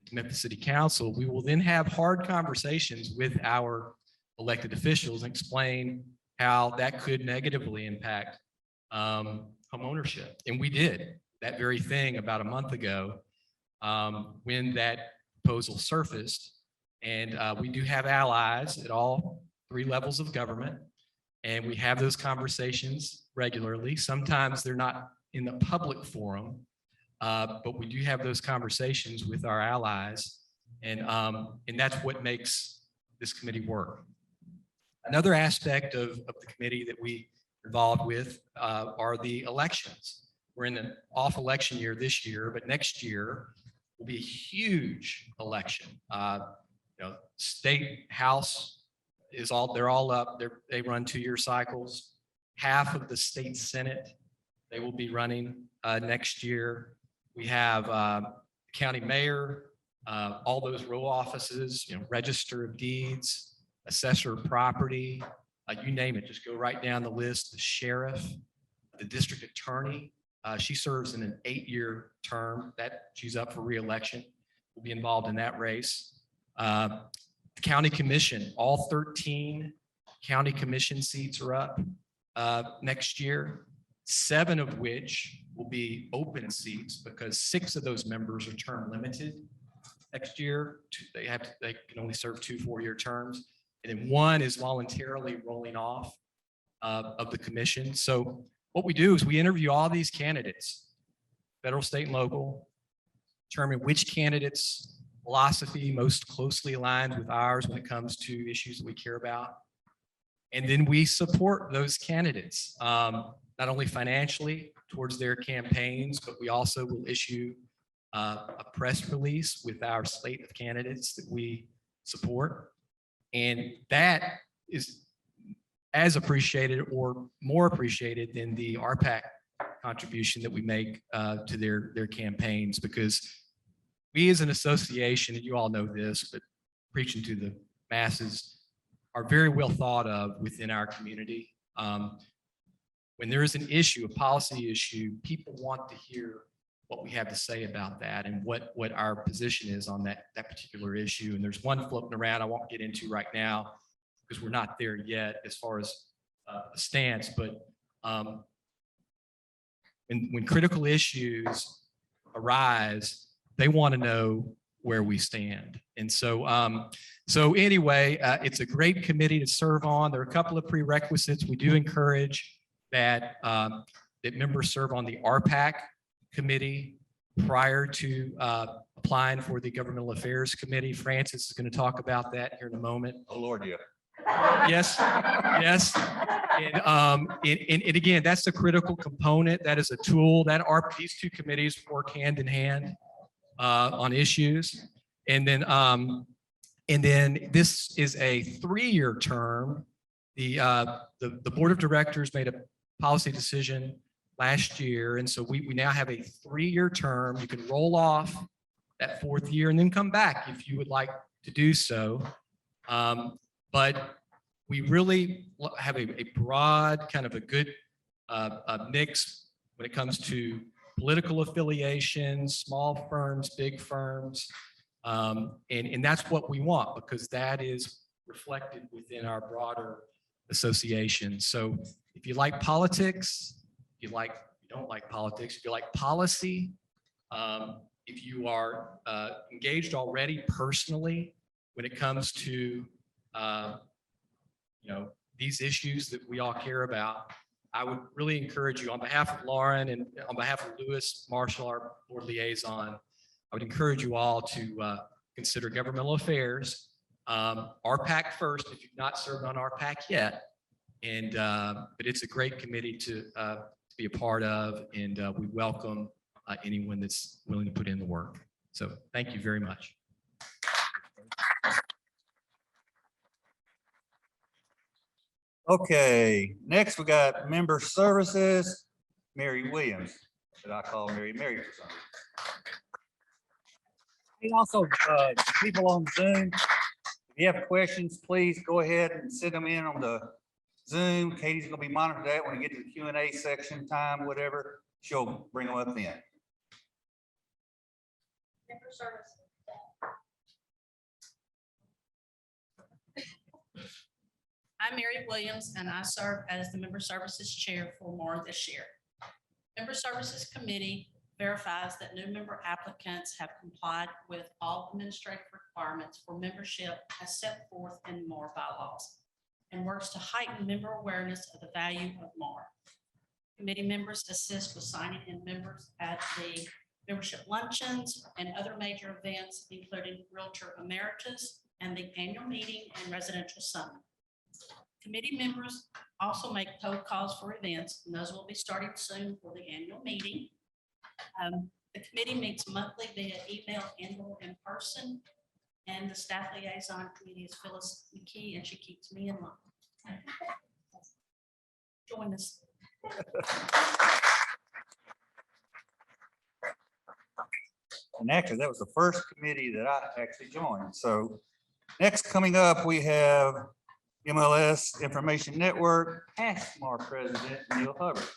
to Memphis City Council, we will then have hard conversations with our elected officials and explain how that could negatively impact home ownership. And we did that very thing about a month ago when that proposal surfaced. And we do have allies at all 3 levels of government, and we have those conversations regularly. Sometimes they're not in the public forum, but we do have those conversations with our allies, and that's what makes this committee work. Another aspect of the committee that we are involved with are the elections. We're in an off election year this year, but next year will be a huge election. State House they're all up. They run 2-year cycles. Half of the state Senate, they will be running next year. We have county mayor, all those row offices, register of deeds, assessor of property, you name it, just go right down the list. The sheriff, the district attorney, she serves in an 8-year term that she's up for re-election. We'll be involved in that race. The county commission, all 13 county commission seats are up next year, 7 of which will be open seats because 6 of those members are term limited next year. They can only serve 2 4-year terms. And then 1 is voluntarily rolling off of the commission. So what we do is we interview all these candidates, federal, state, and local, determine which candidates' philosophy most closely aligns with ours when it comes to issues that we care about. And then we support those candidates, not only financially towards their campaigns, but we also will issue a press release with our slate of candidates that we support. And that is as appreciated or more appreciated than the RPAC contribution that we make to their campaigns, because we as an association, and you all know this, but preaching to the masses, are very well thought of within our community. When there is an issue, a policy issue, people want to hear what we have to say about that and what our position is on that particular issue. And there's one floating around I won't get into right now because we're not there yet as far as the stance, but when critical issues arise, they want to know where we stand. And so anyway, it's a great committee to serve on. There are a couple of prerequisites. We do encourage that members serve on the RPAC committee prior to applying for the Governmental Affairs Committee. Francis is going to talk about that here in a moment. Oh, Lord, yeah. Yes, yes. And again, that's a critical component. That is a tool that these 2 committees work hand in hand on issues. And then this is a 3-year term. The board of directors made a policy decision last year. And so we now have a 3-year term. You can roll off that 4th year and then come back if you would like to do so. But we really have a broad, kind of a good mix when it comes to political affiliations, small firms, big firms. And that's what we want, because that is reflected within our broader association. So if you like politics, if you don't like politics, if you like policy, if you are engaged already personally when it comes to these issues that we all care about, I would really encourage you, on behalf of Lauren and on behalf of Lewis Marshall, our board liaison, I would encourage you all to consider governmental affairs, RPAC first, if you've not served on RPAC yet. But it's a great committee to be a part of, and we welcome anyone that's willing to put in the work. So thank you very much. Okay, next we got member services, Mary Williams, that I call Mary for some reason. And also, people on Zoom, if you have questions, please go ahead and send them in on the Zoom. Katie's gonna be monitoring that when we get to the Q&A section time, whatever, she'll bring them up then. I'm Mary Williams, and I serve as the Member Services Chair for MAR this year. Member Services Committee verifies that new member applicants have complied with all administrative requirements for membership as set forth in MAR bylaws, and works to heighten member awareness of the value of MAR. Committee members assist with signing in members at the membership luncheons and other major events, including Realtor Emeritus and the annual meeting and residential summit. Committee members also make poll calls for events, and those will be starting soon for the annual meeting. The committee meets monthly via email and/or in person, and the staff liaison committee is Phyllis McKee, and she keeps me in line. Join us. And actually, that was the first committee that I actually joined. So next coming up, we have MLS Information Network, past MAR President Neil Hubbard.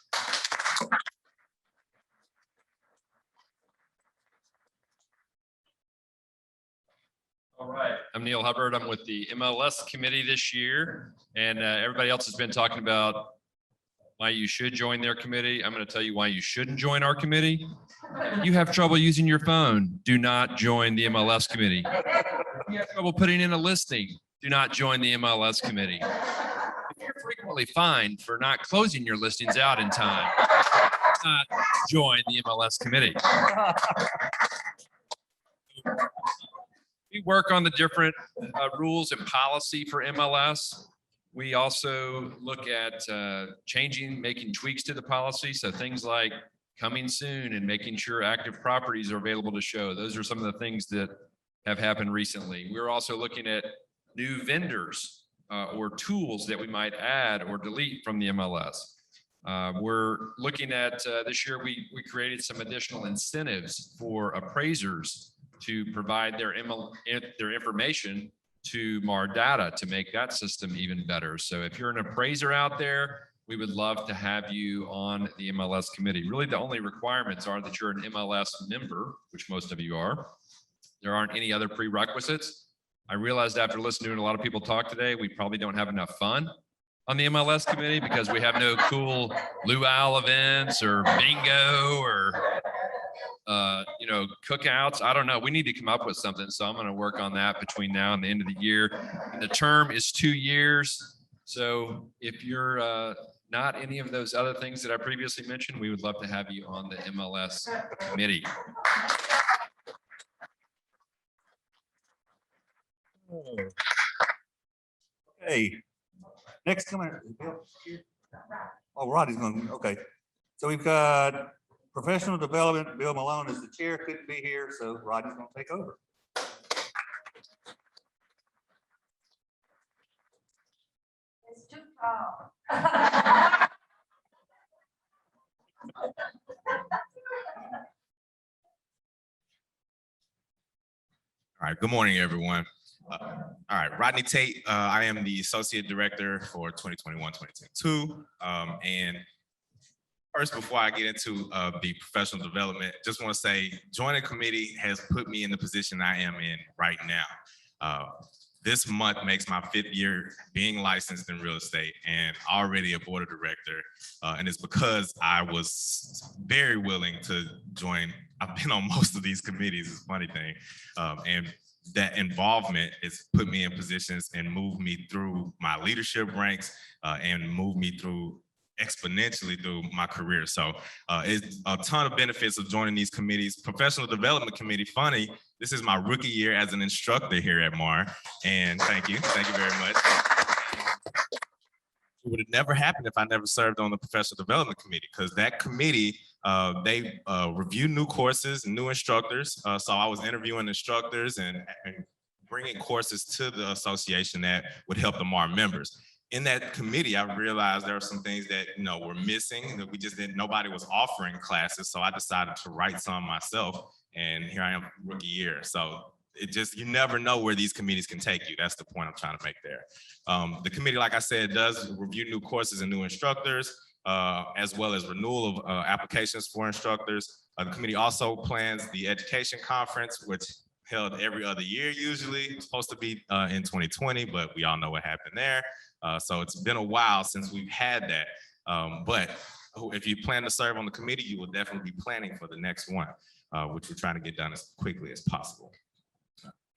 All right, I'm Neil Hubbard. I'm with the MLS committee this year, and everybody else has been talking about why you should join their committee. I'm going to tell you why you shouldn't join our committee. If you have trouble using your phone, do not join the MLS committee. If you have trouble putting in a listing, do not join the MLS committee. If you're frequently fined for not closing your listings out in time, do not join the MLS committee. We work on the different rules and policy for MLS. We also look at making tweaks to the policy. So things like coming soon and making sure active properties are available to show. Those are some of the things that have happened recently. We're also looking at new vendors or tools that we might add or delete from the MLS. We're looking at this year, we created some additional incentives for appraisers to provide their information to MAR data to make that system even better. So if you're an appraiser out there, we would love to have you on the MLS committee. Really, the only requirements are that you're an MLS member, which most of you are. There aren't any other prerequisites. I realized after listening to a lot of people talk today, we probably don't have enough fun on the MLS committee because we have no cool luau events or bingo or cookouts. I don't know. We need to come up with something. So I'm going to work on that between now and the end of the year. And the term is 2 years. So if you're not any of those other things that I previously mentioned, we would love to have you on the MLS committee. Okay, next coming. Oh, Roddy's going, okay. So we've got professional development. Bill Malone is the chair, couldn't be here, so Roddy's going to take over. It's too tall. All right, good morning, everyone. All right, Rodney Tate. I am the Associate Director for 2021-2022. And first, before I get into the professional development, just want to say joining committee has put me in the position I am in right now. This month makes my 5th year being licensed in real estate and already a board of director. And it's because I was very willing to join. I've been on most of these committees, it's a funny thing. And that involvement has put me in positions and moved me through my leadership ranks and moved me through exponentially through my career. So it's a ton of benefits of joining these committees. Professional Development Committee, funny, this is my rookie year as an instructor here at MAR. And thank you very much. it would have never happened if I never served on the professional development committee, because that committee, they review new courses and new instructors. So I was interviewing instructors and bringing courses to the association that would help the MAR members. In that committee, I realized there were some things that, you know, were missing, that we just didn't, nobody was offering classes. So I decided to write some myself, and here I am rookie year. So it just, you never know where these committees can take you. That's the point I'm trying to make there. The committee, like I said, does review new courses and new instructors, as well as renewal of applications for instructors. The committee also plans the education conference, which held every other year usually. It's supposed to be in 2020, but we all know what happened there. So it's been a while since we've had that. But if you plan to serve on the committee, you will definitely be planning for the next one, which we're trying to get done as quickly as possible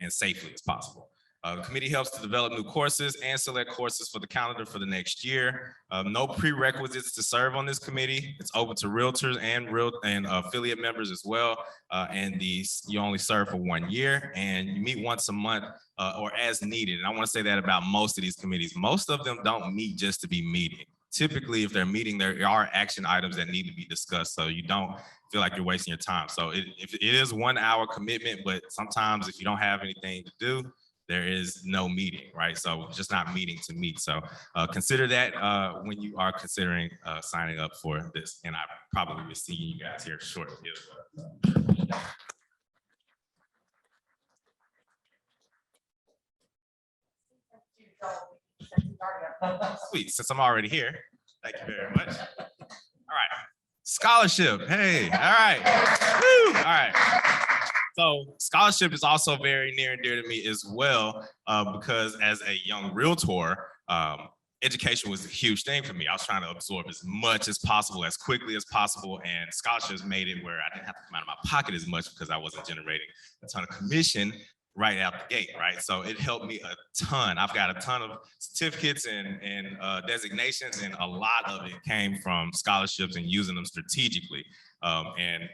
and safely as possible. The committee helps to develop new courses and select courses for the calendar for the next year. No prerequisites to serve on this committee. It's open to realtors and affiliate members as well. And you only serve for 1 year, and you meet once a month or as needed. And I want to say that about most of these committees. Most of them don't meet just to be meeting. Typically, if they're meeting, there are action items that need to be discussed, so you don't feel like you're wasting your time. So if it is 1 hour commitment, but sometimes if you don't have anything to do, there is no meeting, right? So just not meeting to meet. So consider that when you are considering signing up for this. And I probably will see you guys here shortly as well. Sweet, since I'm already here, thank you very much. All right, scholarship, hey, all right, woo, all right. So scholarship is also very near and dear to me as well, because as a young realtor, education was a huge thing for me. I was trying to absorb as much as possible, as quickly as possible, and scholarships made it where I didn't have to come out of my pocket as much because I wasn't generating a ton of commission right out the gate, right? So it helped me a ton. I've got a ton of certificates and designations, and a lot of it came from scholarships and using them strategically. And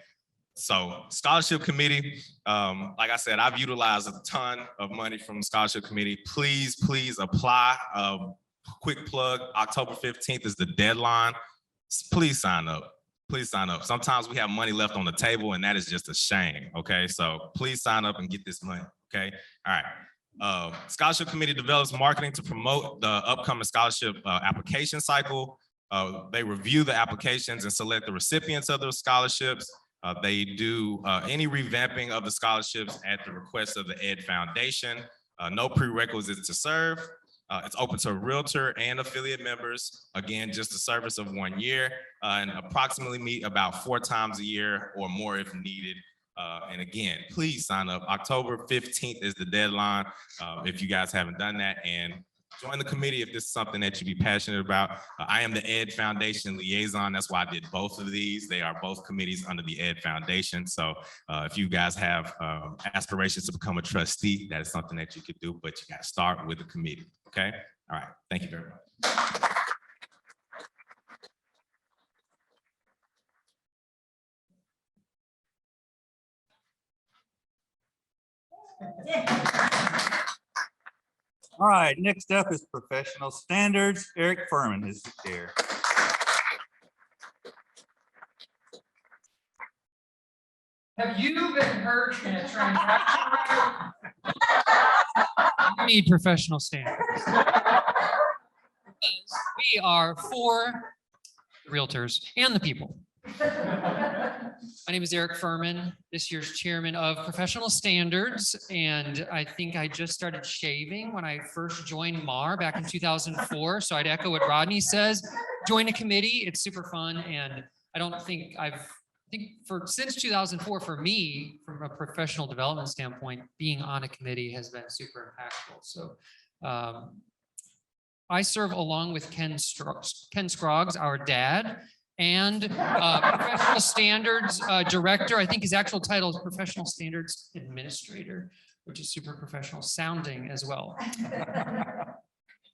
so scholarship committee, like I said, I've utilized a ton of money from the scholarship committee. Please apply. Quick plug, October 15th is the deadline. Please sign up. Please sign up. Sometimes we have money left on the table, and that is just a shame, okay? So please sign up and get this money, okay? All right. Scholarship committee develops marketing to promote the upcoming scholarship application cycle. They review the applications and select the recipients of those scholarships. They do any revamping of the scholarships at the request of the Ed Foundation. No prerequisites to serve. It's open to realtor and affiliate members. Again, just a service of 1 year, and approximately meet about 4 times a year or more if needed. And again, please sign up. October 15th is the deadline if you guys haven't done that. And join the committee if this is something that you'd be passionate about. I am the Ed Foundation liaison. That's why I did both of these. They are both committees under the Ed Foundation. So if you guys have aspirations to become a trustee, that is something that you could do, but you got to start with the committee. Okay. All right. Thank you very much. All right, next up is professional standards. Eric Furman is the chair. Have you been hurt in a transaction? You need professional standards. Because we are for realtors and the people. My name is Eric Furman, this year's chairman of Professional Standards, and I think I just started shaving when I first joined MAR back in 2004. So I'd echo what Rodney says, join a committee, it's super fun, and I don't think since 2004 for me, from a professional development standpoint, being on a committee has been super impactful. So I serve along with Ken Scroggs, our dad, and professional standards director. I think his actual title is professional standards administrator, which is super professional sounding as well.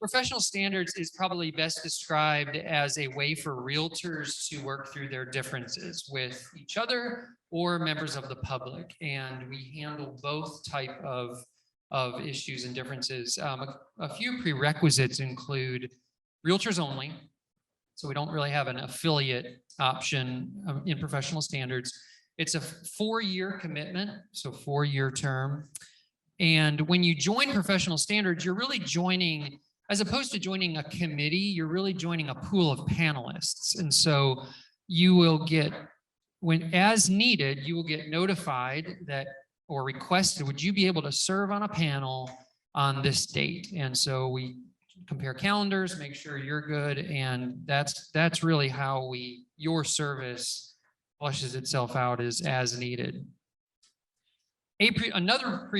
Professional standards is probably best described as a way for realtors to work through their differences with each other or members of the public. And we handle both type of issues and differences. A few prerequisites include realtors only. So we don't really have an affiliate option in professional standards. It's a 4-year commitment, so 4-year term. And when you join professional standards, you're really joining, as opposed to joining a committee, you're really joining a pool of panelists. And so you will get, when as needed, you will get notified that, or requested, would you be able to serve on a panel on this date? And so we compare calendars, make sure you're good. And that's really how your service flushes itself out, is as needed. Another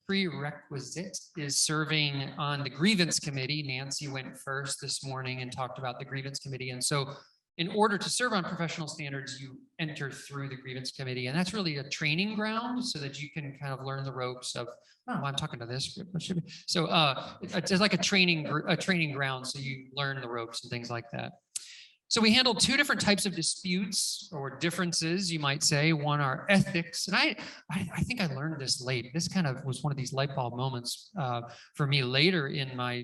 prerequisite is serving on the grievance committee. Nancy went first this morning and talked about the grievance committee. And so in order to serve on professional standards, you enter through the grievance committee. And that's really a training ground so that you can kind of learn the ropes of, oh, I'm talking to this group. So it's like a training ground. So you learn the ropes and things like that. So we handle 2 different types of disputes or differences, you might say. One are ethics. And I think I learned this late. This kind of was one of these light bulb moments for me later in my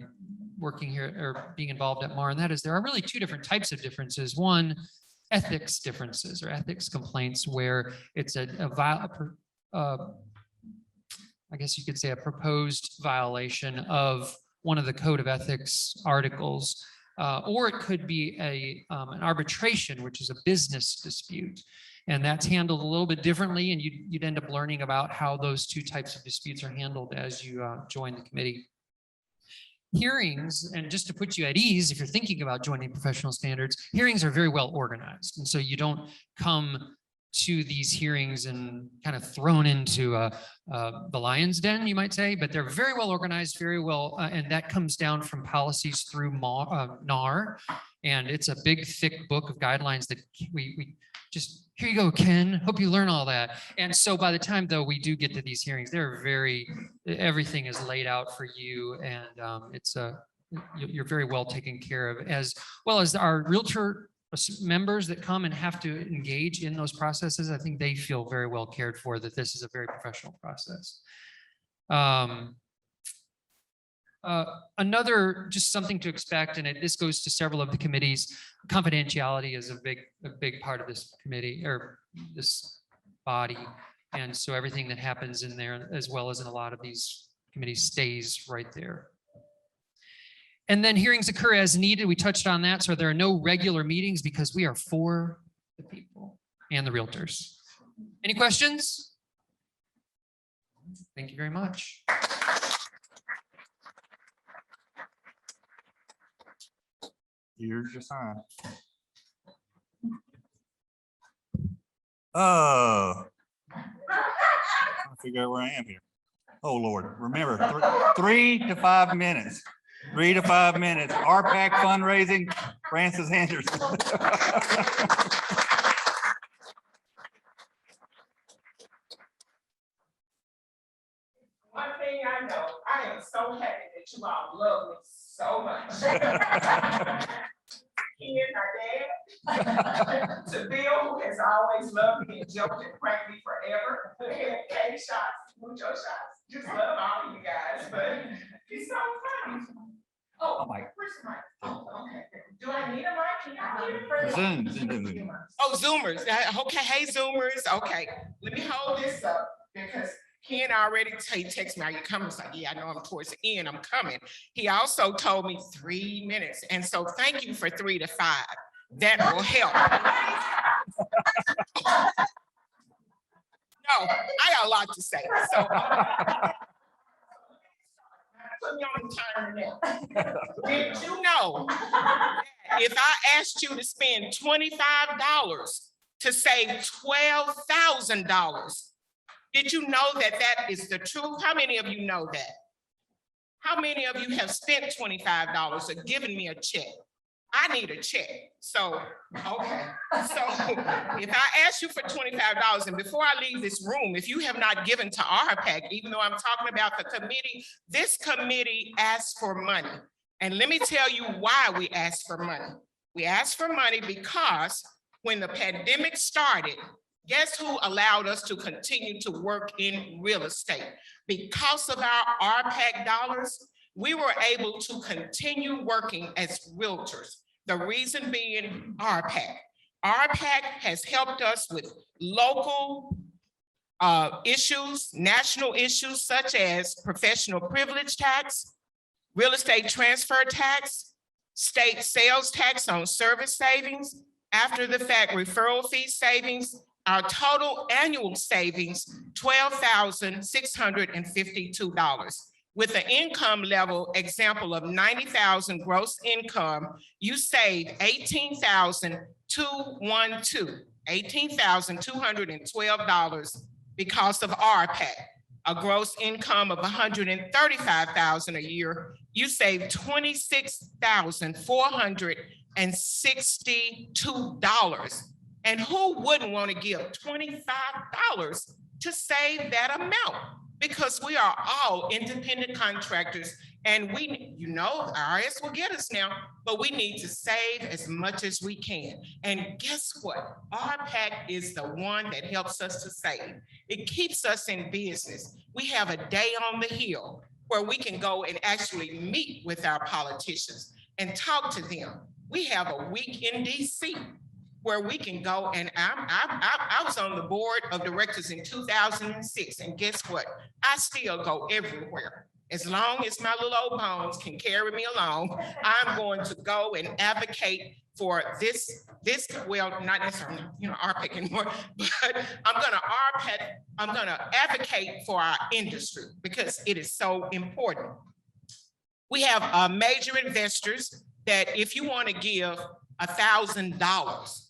working here or being involved at MAR. And that is, there are really 2 different types of differences. One, ethics differences or ethics complaints, where it's I guess you could say a proposed violation of one of the code of ethics articles. Or it could be an arbitration, which is a business dispute. And that's handled a little bit differently. And you'd end up learning about how those 2 types of disputes are handled as you join the committee. Hearings, and just to put you at ease, if you're thinking about joining professional standards, hearings are very well organized. And so you don't come to these hearings and kind of thrown into the lion's den, you might say, but they're very well organized, very well, and that comes down from policies through NAR, and it's a big, thick book of guidelines that we just, here you go, Ken, hope you learn all that. And so by the time, though, we do get to these hearings, everything is laid out for you, and you're very well taken care of, as well as our realtor members that come and have to engage in those processes. I think they feel very well cared for, that this is a very professional process. Another, just something to expect, and this goes to several of the committees, confidentiality is a big part of this committee or this body. And so everything that happens in there, as well as in a lot of these committees, stays right there. And then hearings occur as needed. We touched on that. So there are no regular meetings because we are for the people and the realtors. Any questions? Thank you very much. Here's your sign. Oh. Trying to figure out where I am here. Oh, Lord. Remember, 3 to 5 minutes. 3 to 5 minutes. RPAC fundraising, Francis Anderson. One thing I know, I am so happy that you all love me so much. Ian, my dad, to Bill, who has always loved me and joked and pranked me forever, and Katie shots, mucho shots, just love all of you guys, but he's so funny. Oh, my. Where's the mic? Oh, okay. Do I need a mic? Can I get it for Zoom. Oh, Zoomers. Okay, hey, Zoomers. Okay, let me hold this up because Ken already texted me, are you coming? It's like, yeah, I know I'm towards the end, I'm coming. He also told me 3 minutes. And so thank you for 3 to 5. That will help. No, I got a lot to say. So put me on the timer now. Did you know that if I asked you to spend $25 to save $12,000, did you know that that is the truth? How many of you know that? How many of you have spent $25 or given me a check? I need a check. So, okay. So if I ask you for $25, and before I leave this room, if you have not given to RPAC, even though I'm talking about the committee, this committee asks for money. And let me tell you why we ask for money. We ask for money because when the pandemic started, guess who allowed us to continue to work in real estate? Because of our RPAC dollars, we were able to continue working as realtors. The reason being RPAC. RPAC has helped us with local issues, national issues such as professional privilege tax, real estate transfer tax, state sales tax on service savings, after the fact referral fee savings. Our total annual savings, $12,652. With an income level example of 90,000 gross income, you save $18,212 because of RPAC. A gross income of 135,000 a year, you save $26,462. And who wouldn't want to give $25 to save that amount? Because we are all independent contractors and we, IRS will get us now, but we need to save as much as we can. And guess what? RPAC is the one that helps us to save. It keeps us in business. We have a day on the Hill where we can go and actually meet with our politicians and talk to them. We have a week in DC where we can go, and I was on the board of directors in 2006, and guess what? I still go everywhere. As long as my little old bones can carry me along, I'm going to go and advocate for this, well, not necessarily, RPAC anymore, but I'm gonna advocate for our industry because it is so important. We have major investors that if you want to give $1,000,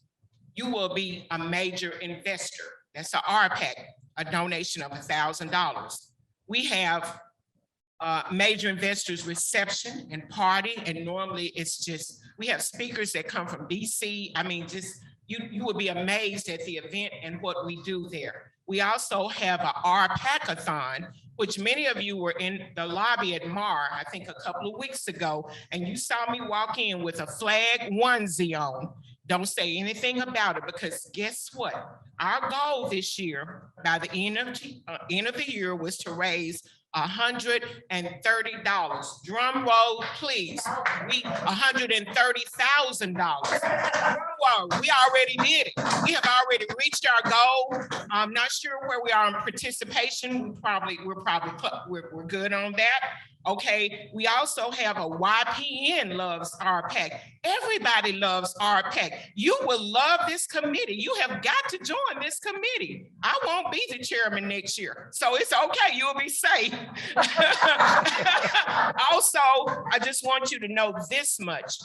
you will be a major investor. That's a RPAC, a donation of $1,000. We have major investors reception and party, and normally it's just, we have speakers that come from DC. I mean, just, you will be amazed at the event and what we do there. We also have a RPAC-a-thon, which many of you were in the lobby at MAR, I think a couple of weeks ago, and you saw me walk in with a flag onesie on. Don't say anything about it, because guess what? Our goal this year, by the end of the year, was to raise $130. Drum roll, please. $130,000. We already did it. We have already reached our goal. I'm not sure where we are in participation. We're good on that. Okay, we also have a YPN loves RPAC. Everybody loves RPAC. You will love this committee. You have got to join this committee. I won't be the chairman next year, so it's okay. You'll be safe. Also, I just want you to know this much.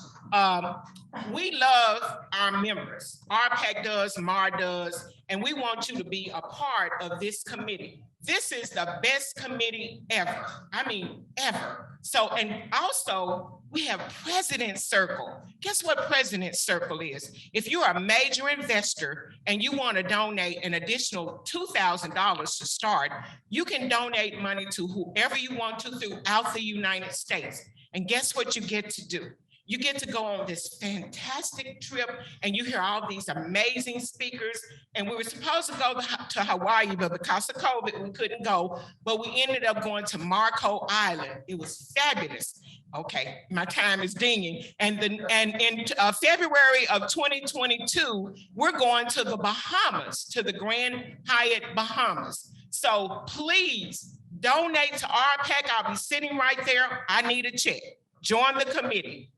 We love our members. RPAC does, MAR does, and we want you to be a part of this committee. This is the best committee ever. I mean, ever. So, and also we have President's Circle. Guess what President's Circle is? If you're a major investor and you want to donate an additional $2,000 to start, you can donate money to whoever you want to throughout the United States. And guess what you get to do? You get to go on this fantastic trip and you hear all these amazing speakers. And we were supposed to go to Hawaii, but because of COVID, we couldn't go. But we ended up going to Marco Island. It was fabulous. Okay, my time is dinging. And in February of 2022, we're going to the Bahamas, to the Grand Hyatt Bahamas. So please donate to RPAC. I'll be sitting right there. I need a check. Join the committee.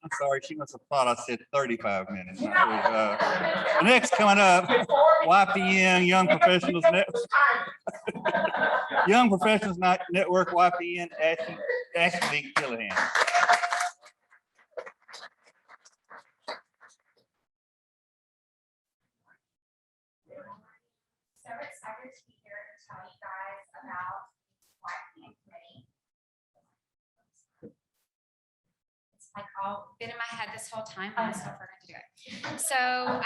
I'm sorry, she must have thought I said 35 minutes. The next coming up, YPN Young Professionals Young Professionals Network, YPN, Ashley Killahan. So excited to be here to tell you guys about YPN committee. It's like all been in my head this whole time, but I still forgot to do it. So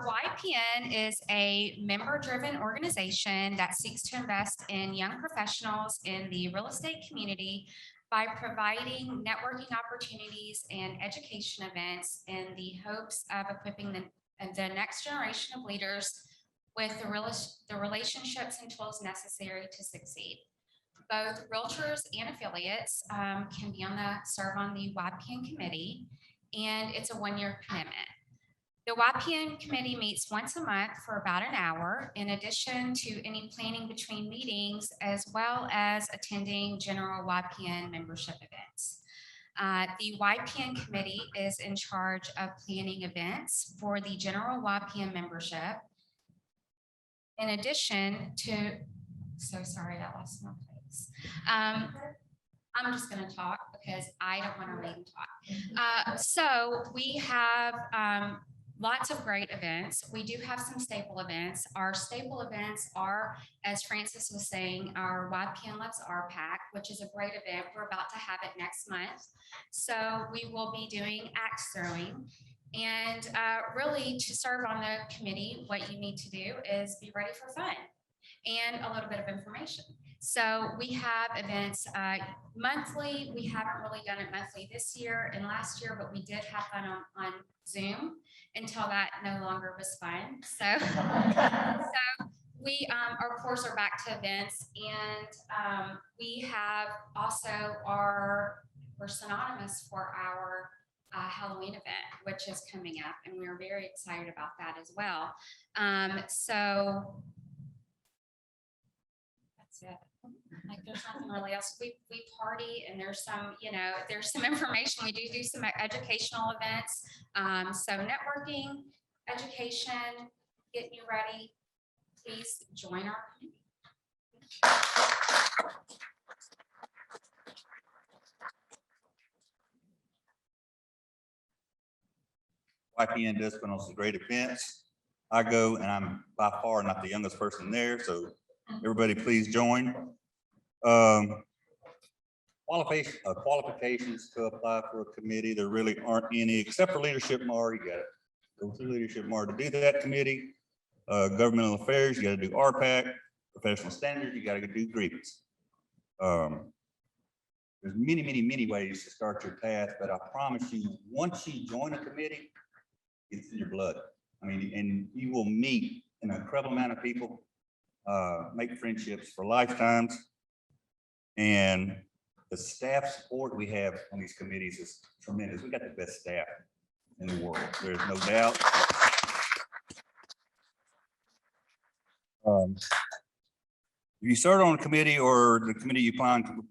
YPN is a member-driven organization that seeks to invest in young professionals in the real estate community by providing networking opportunities and education events in the hopes of equipping the next generation of leaders with the relationships and tools necessary to succeed. Both realtors and affiliates can serve on the YPN committee, and it's a one-year commitment. The YPN committee meets once a month for about an hour, in addition to any planning between meetings, as well as attending general YPN membership events. The YPN committee is in charge of planning events for the general YPN membership. In addition to, so sorry, I lost my place. I'm just going to talk because I don't want to read and talk. So we have lots of great events. We do have some staple events. Our staple events are, as Francis was saying, our YPN Loves RPAC, which is a great event. We're about to have it next month. So we will be doing axe throwing. And really, to serve on the committee, what you need to do is be ready for fun and a little bit of information. So we have events monthly. We haven't really done it monthly this year and last year, but we did have fun on Zoom until that no longer was fun. So we, of course, are back to events, and we have also we're synonymous for our Halloween event, which is coming up, and we are very excited about that as well. So that's it. Like, there's nothing really else. We party, and there's some, there's some information. We do some educational events. So networking, education, getting you ready. Please join our community. YPN does put on some great events. I go, and I'm by far not the youngest person there, so everybody please join. Qualifications to apply for a committee, there really aren't any, except for Leadership MAR. You got to go through Leadership MAR to do that committee. Governmental affairs, you got to do RPAC. Professional standards, you got to do grievance. There's many ways to start your path, but I promise you, once you join a committee, it's in your blood. I mean, and you will meet an incredible amount of people, make friendships for lifetimes. And the staff support we have on these committees is tremendous. We got the best staff in the world. There's no doubt. If you serve on a committee or the committee you applying for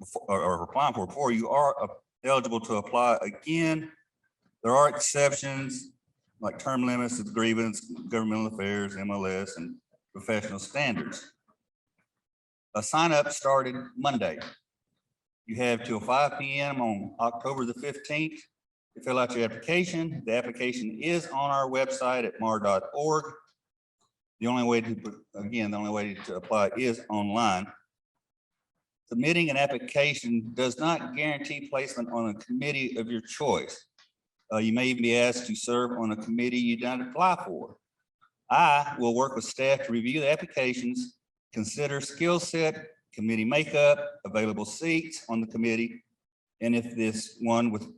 before, you are eligible to apply again. There are exceptions like term limits of grievance, governmental affairs, MLS, and professional standards. A sign up started Monday. You have till 5 p.m. on October the 15th to fill out your application. The application is on our website at mar.org. The only way to apply is online. Submitting an application does not guarantee placement on a committee of your choice. You may be asked to serve on a committee you did not apply for. I will work with staff to review the applications, consider skill set, committee makeup, available seats on the committee, and if this one with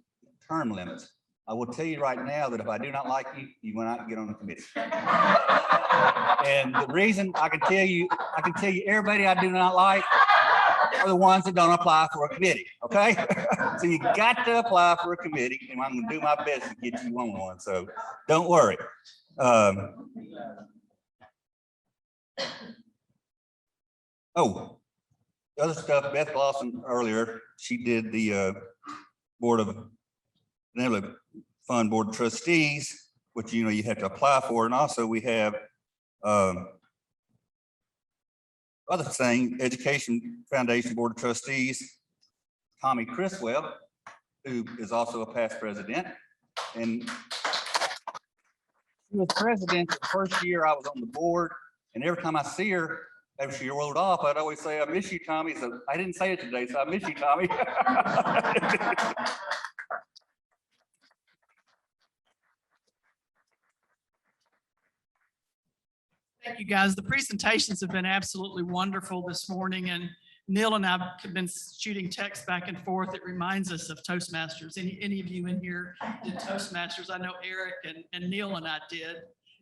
term limits. I will tell you right now that if I do not like you, you will not get on the committee. And the reason I can tell you everybody I do not like are the ones that don't apply for a committee, okay? So you got to apply for a committee, and I'm gonna do my best to get you on one, so don't worry. Oh, the other stuff, Beth Lawson earlier, she did the Board of Benevolent Fund Board of Trustees, which you have to apply for, and also we have other thing, Education Foundation Board of Trustees, Tommy Criswell, who is also a past president, and she was president the first year I was on the board, and every time I see her, after she rolled off, I'd always say, "I miss you, Tommy." So I didn't say it today, so I miss you, Tommy. Thank you, guys. The presentations have been absolutely wonderful this morning, and Neil and I have been shooting texts back and forth. It reminds us of Toastmasters. Any of you in here did Toastmasters? I know Eric and Neil and I did.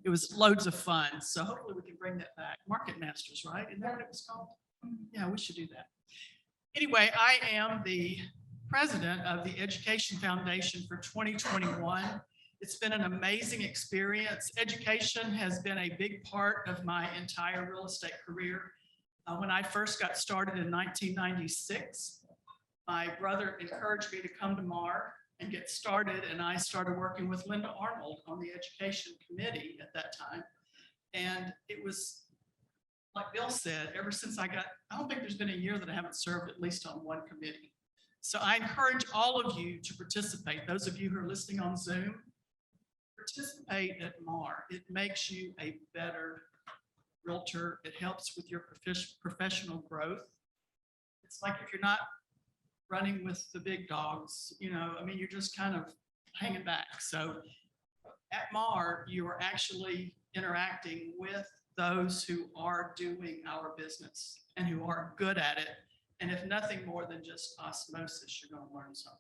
It was loads of fun. So hopefully we can bring that back. Market Masters, right? Isn't that what it was called? Yeah, we should do that. Anyway, I am the president of the Education Foundation for 2021. It's been an amazing experience. Education has been a big part of my entire real estate career. When I first got started in 1996, my brother encouraged me to come to MAR and get started, and I started working with Linda Arnold on the education committee at that time. And it was, like Bill said, ever since I don't think there's been a year that I haven't served at least on one committee. So I encourage all of you to participate. Those of you who are listening on Zoom, participate at MAR. It makes you a better realtor. It helps with your professional growth. It's like if you're not running with the big dogs, I mean, you're just kind of hanging back. So at MAR, you are actually interacting with those who are doing our business and who are good at it. And if nothing more than just osmosis, you're going to learn something.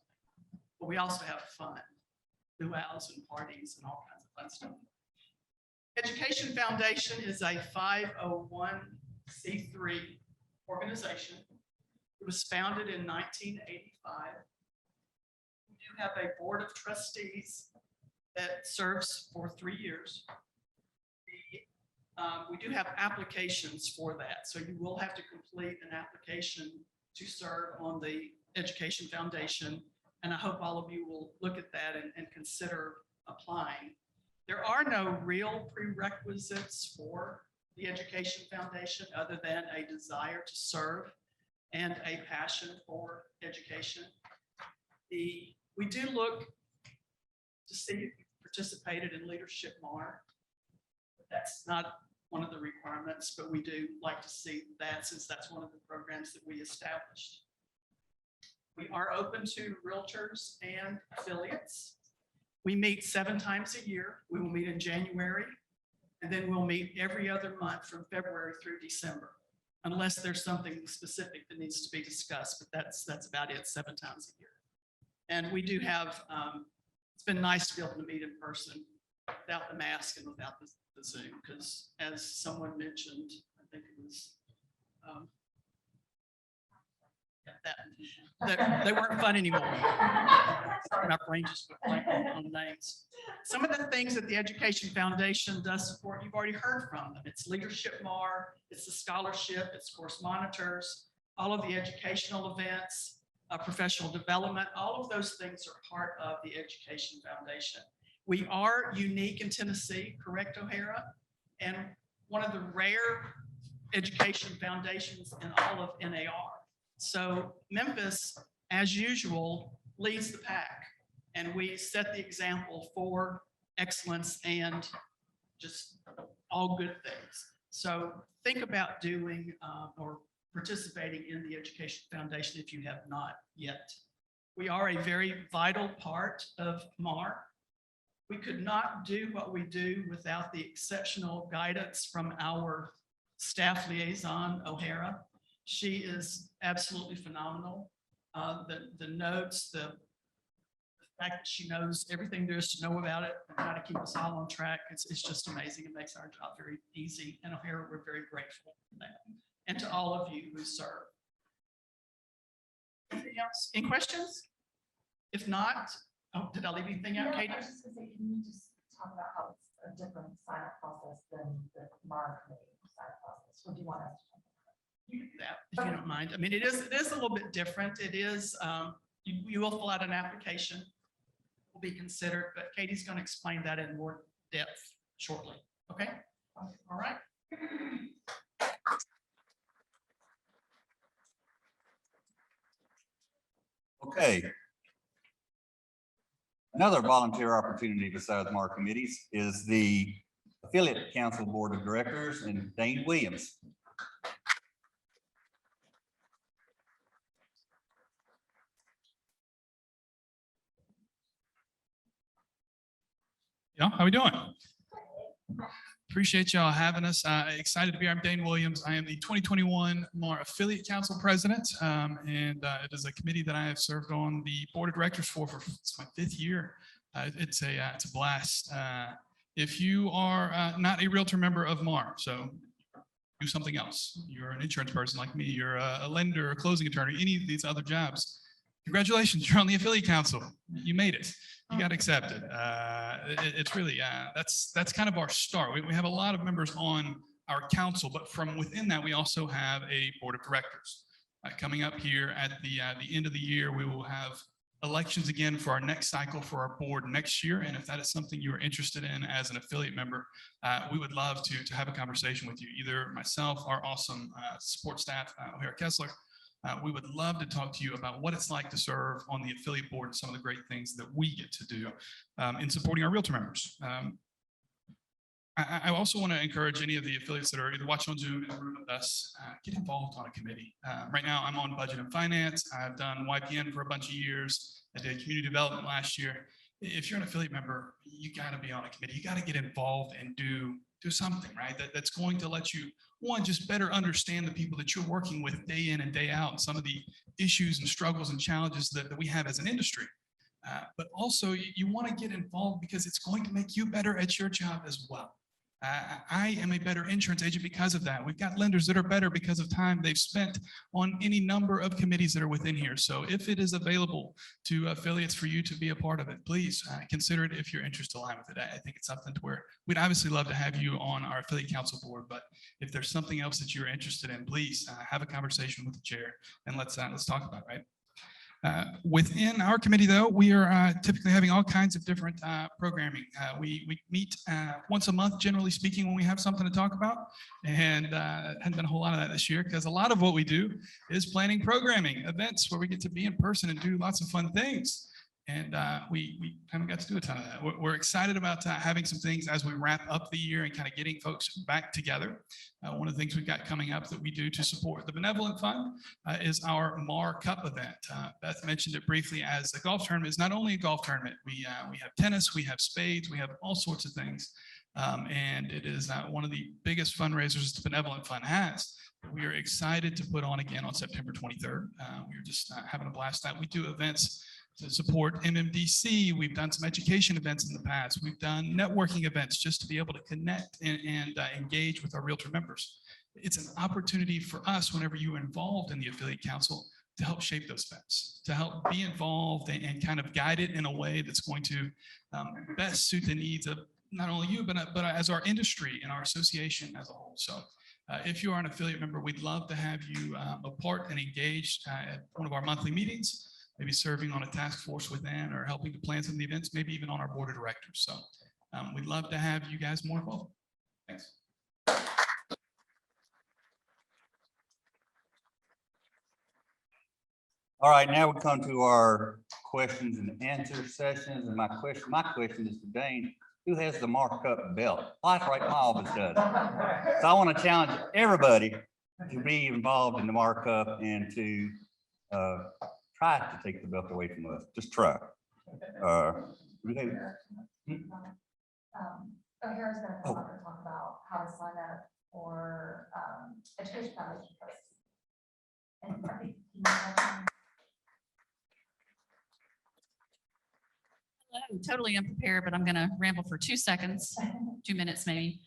But we also have fun, luau's and parties and all kinds of fun stuff. Education Foundation is a 501c3 organization. It was founded in 1985. We do have a board of trustees that serves for 3 years. We do have applications for that. So you will have to complete an application to serve on the Education Foundation. And I hope all of you will look at that and consider applying. There are no real prerequisites for the Education Foundation other than a desire to serve and a passion for education. We do look to see if you participated in Leadership MAR. That's not one of the requirements, but we do like to see that since that's one of the programs that we established. We are open to realtors and affiliates. We meet 7 times a year. We will meet in January, and then we'll meet every other month from February through December, unless there's something specific that needs to be discussed, but that's about it, 7 times a year. And we do have, it's been nice to be able to meet in person without the mask and without the Zoom, because as someone mentioned, I think it was, they weren't fun anymore. My brain just went blank on names. Some of the things that the Education Foundation does support, you've already heard from them. It's Leadership MAR, it's the scholarship, it's course monitors, all of the educational events, professional development, all of those things are part of the Education Foundation. We are unique in Tennessee, correct, O'Hara? And one of the rare education foundations in all of NAR. So Memphis, as usual, leads the pack, and we set the example for excellence and just all good things. So think about doing or participating in the Education Foundation if you have not yet. We are a very vital part of MAR. We could not do what we do without the exceptional guidance from our staff liaison, O'Hara. She is absolutely phenomenal. The notes, the fact that she knows everything there is to know about it and how to keep us all on track, it's just amazing. It makes our job very easy. And O'Hara, we're very grateful for that. And to all of you who serve. Anything else? Any questions? If not, oh, did I leave anything out, Katie? I was just gonna say, can you just talk about how it's a different sign-up process than the MAR committee sign-up process? What do you want us to? You can do that if you don't mind. I mean, it is a little bit different. It is, you will fill out an application, will be considered, but Katie's going to explain that in more depth shortly. Okay. All right. Okay. Another volunteer opportunity besides MAR committees is the Affiliate Council Board of Directors and Dane Williams. Yeah, how we doing? Appreciate y'all having us. Excited to be here. I'm Dane Williams. I am the 2021 MAR Affiliate Council President, and it is a committee that I have served on the board of directors for it's my 5th year. It's a blast. If you are not a realtor member of MAR, so do something else. You're an insurance person like me. You're a lender, a closing attorney, any of these other jobs. Congratulations, you're on the affiliate council. You made it. You got accepted. It's really, that's kind of our start. We have a lot of members on our council, but from within that, we also have a board of directors. Coming up here at the end of the year, we will have elections again for our next cycle for our board next year. And if that is something you are interested in as an affiliate member, we would love to have a conversation with you, either myself, our awesome support staff, O'Hara Kessler. We would love to talk to you about what it's like to serve on the affiliate board and some of the great things that we get to do in supporting our realtor members. I also want to encourage any of the affiliates that are either watching on Zoom in the room with us, get involved on a committee. Right now, I'm on budget and finance. I've done YPN for a bunch of years. I did community development last year. If you're an affiliate member, you got to be on a committee. You got to get involved and do something, right? That's going to let you, one, just better understand the people that you're working with day in and day out, and some of the issues and struggles and challenges that we have as an industry. But also, you want to get involved because it's going to make you better at your job as well. I am a better insurance agent because of that. We've got lenders that are better because of time they've spent on any number of committees that are within here. So if it is available to affiliates for you to be a part of it, please consider it if your interests align with it. I think it's something to where we'd obviously love to have you on our affiliate council board, but if there's something else that you're interested in, please have a conversation with the chair and let's talk about it, right? Within our committee, though, we are typically having all kinds of different programming. We meet once a month, generally speaking, when we have something to talk about. And hadn't been a whole lot of that this year because a lot of what we do is planning programming, events where we get to be in person and do lots of fun things. And we haven't got to do a ton of that. We're excited about having some things as we wrap up the year and kind of getting folks back together. One of the things we've got coming up that we do to support the Benevolent Fund is our MAR Cup event. Beth mentioned it briefly as a golf tournament. It's not only a golf tournament. We have tennis, we have spades, we have all sorts of things. And it is one of the biggest fundraisers the Benevolent Fund has. We are excited to put on again on September 23rd. We are just having a blast out. We do events to support MMDC. We've done some education events in the past. We've done networking events just to be able to connect and engage with our realtor members. It's an opportunity for us whenever you're involved in the affiliate council to help shape those events, to help be involved and kind of guide it in a way that's going to best suit the needs of not only you, but as our industry and our association as a whole. So if you are an affiliate member, we'd love to have you a part and engaged at one of our monthly meetings, maybe serving on a task force within or helping to plan some of the events, maybe even on our board of directors. So we'd love to have you guys more involved. Thanks. All right, now we come to our questions and answer sessions. And my question is to Dane, who has the markup belt? Like right, my office does. So I want to challenge everybody to be involved in the markup and to try to take the belt away from us. Just try. O'Hara's gonna come up and talk about how to sign up for education foundation trusts. And I think Hello, totally unprepared, but I'm going to ramble for 2 seconds, 2 minutes maybe.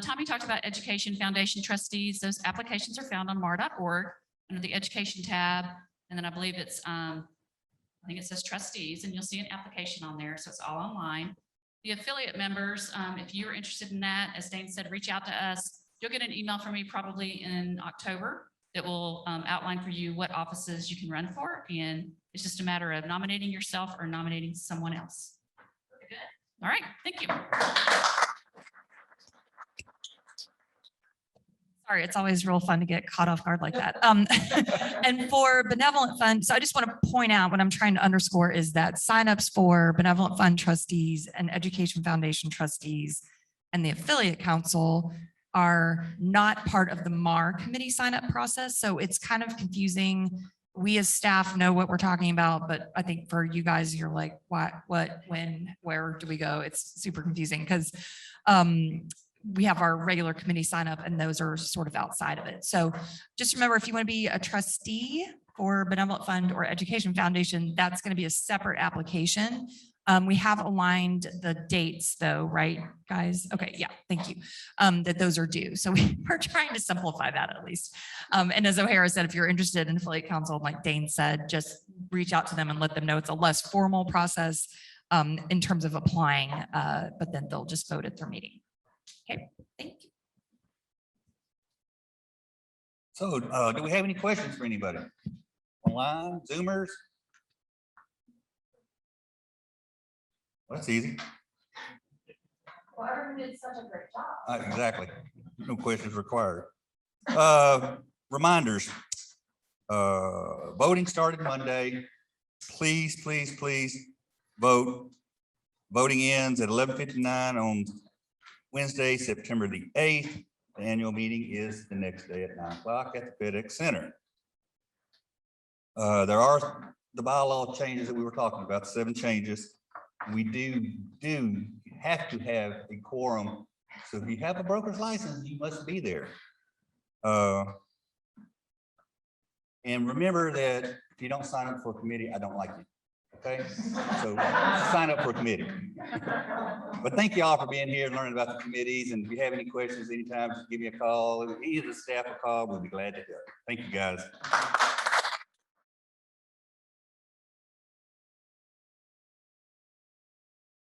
Tommy talked about education foundation trustees. Those applications are found on mar.org under the education tab. And then I believe it's, I think it says trustees, and you'll see an application on there. So it's all online. The affiliate members, if you're interested in that, as Dane said, reach out to us. You'll get an email from me probably in October that will outline for you what offices you can run for. And it's just a matter of nominating yourself or nominating someone else. Good. All right. Thank you. Sorry, it's always real fun to get caught off guard like that. And for Benevolent Fund, so I just want to point out what I'm trying to underscore is that signups for Benevolent Fund trustees and Education Foundation trustees and the affiliate council are not part of the MAR committee sign-up process. So it's kind of confusing. We as staff know what we're talking about, but I think for you guys, you're like, what, when, where do we go? It's super confusing because we have our regular committee sign up and those are sort of outside of it. So just remember, if you want to be a trustee for Benevolent Fund or Education Foundation, that's going to be a separate application. We have aligned the dates though, right, guys? Okay, yeah, thank you. That those are due. So we're trying to simplify that at least. And as O'Hara said, if you're interested in affiliate council, like Dane said, just reach out to them and let them know it's a less formal process in terms of applying, but then they'll just vote at their meeting. Okay, thank you. So, do we have any questions for anybody? Online, Zoomers? Well, that's easy. Well, everyone did such a great job. Exactly. No questions required. Reminders. Voting started Monday. Please, please, please vote. Voting ends at 11:59 on Wednesday, September the 8th. The annual meeting is the next day at 9 o'clock at the FedEx Center. There are the bylaw changes that we were talking about, 7 changes. We do have to have a quorum. So if you have a broker's license, you must be there. And remember that if you don't sign up for a committee, I don't like you. Okay, so sign up for a committee. But thank you all for being here and learning about the committees. And if you have any questions anytime, just give me a call. Either the staff will call. We'll be glad to help. Thank you, guys.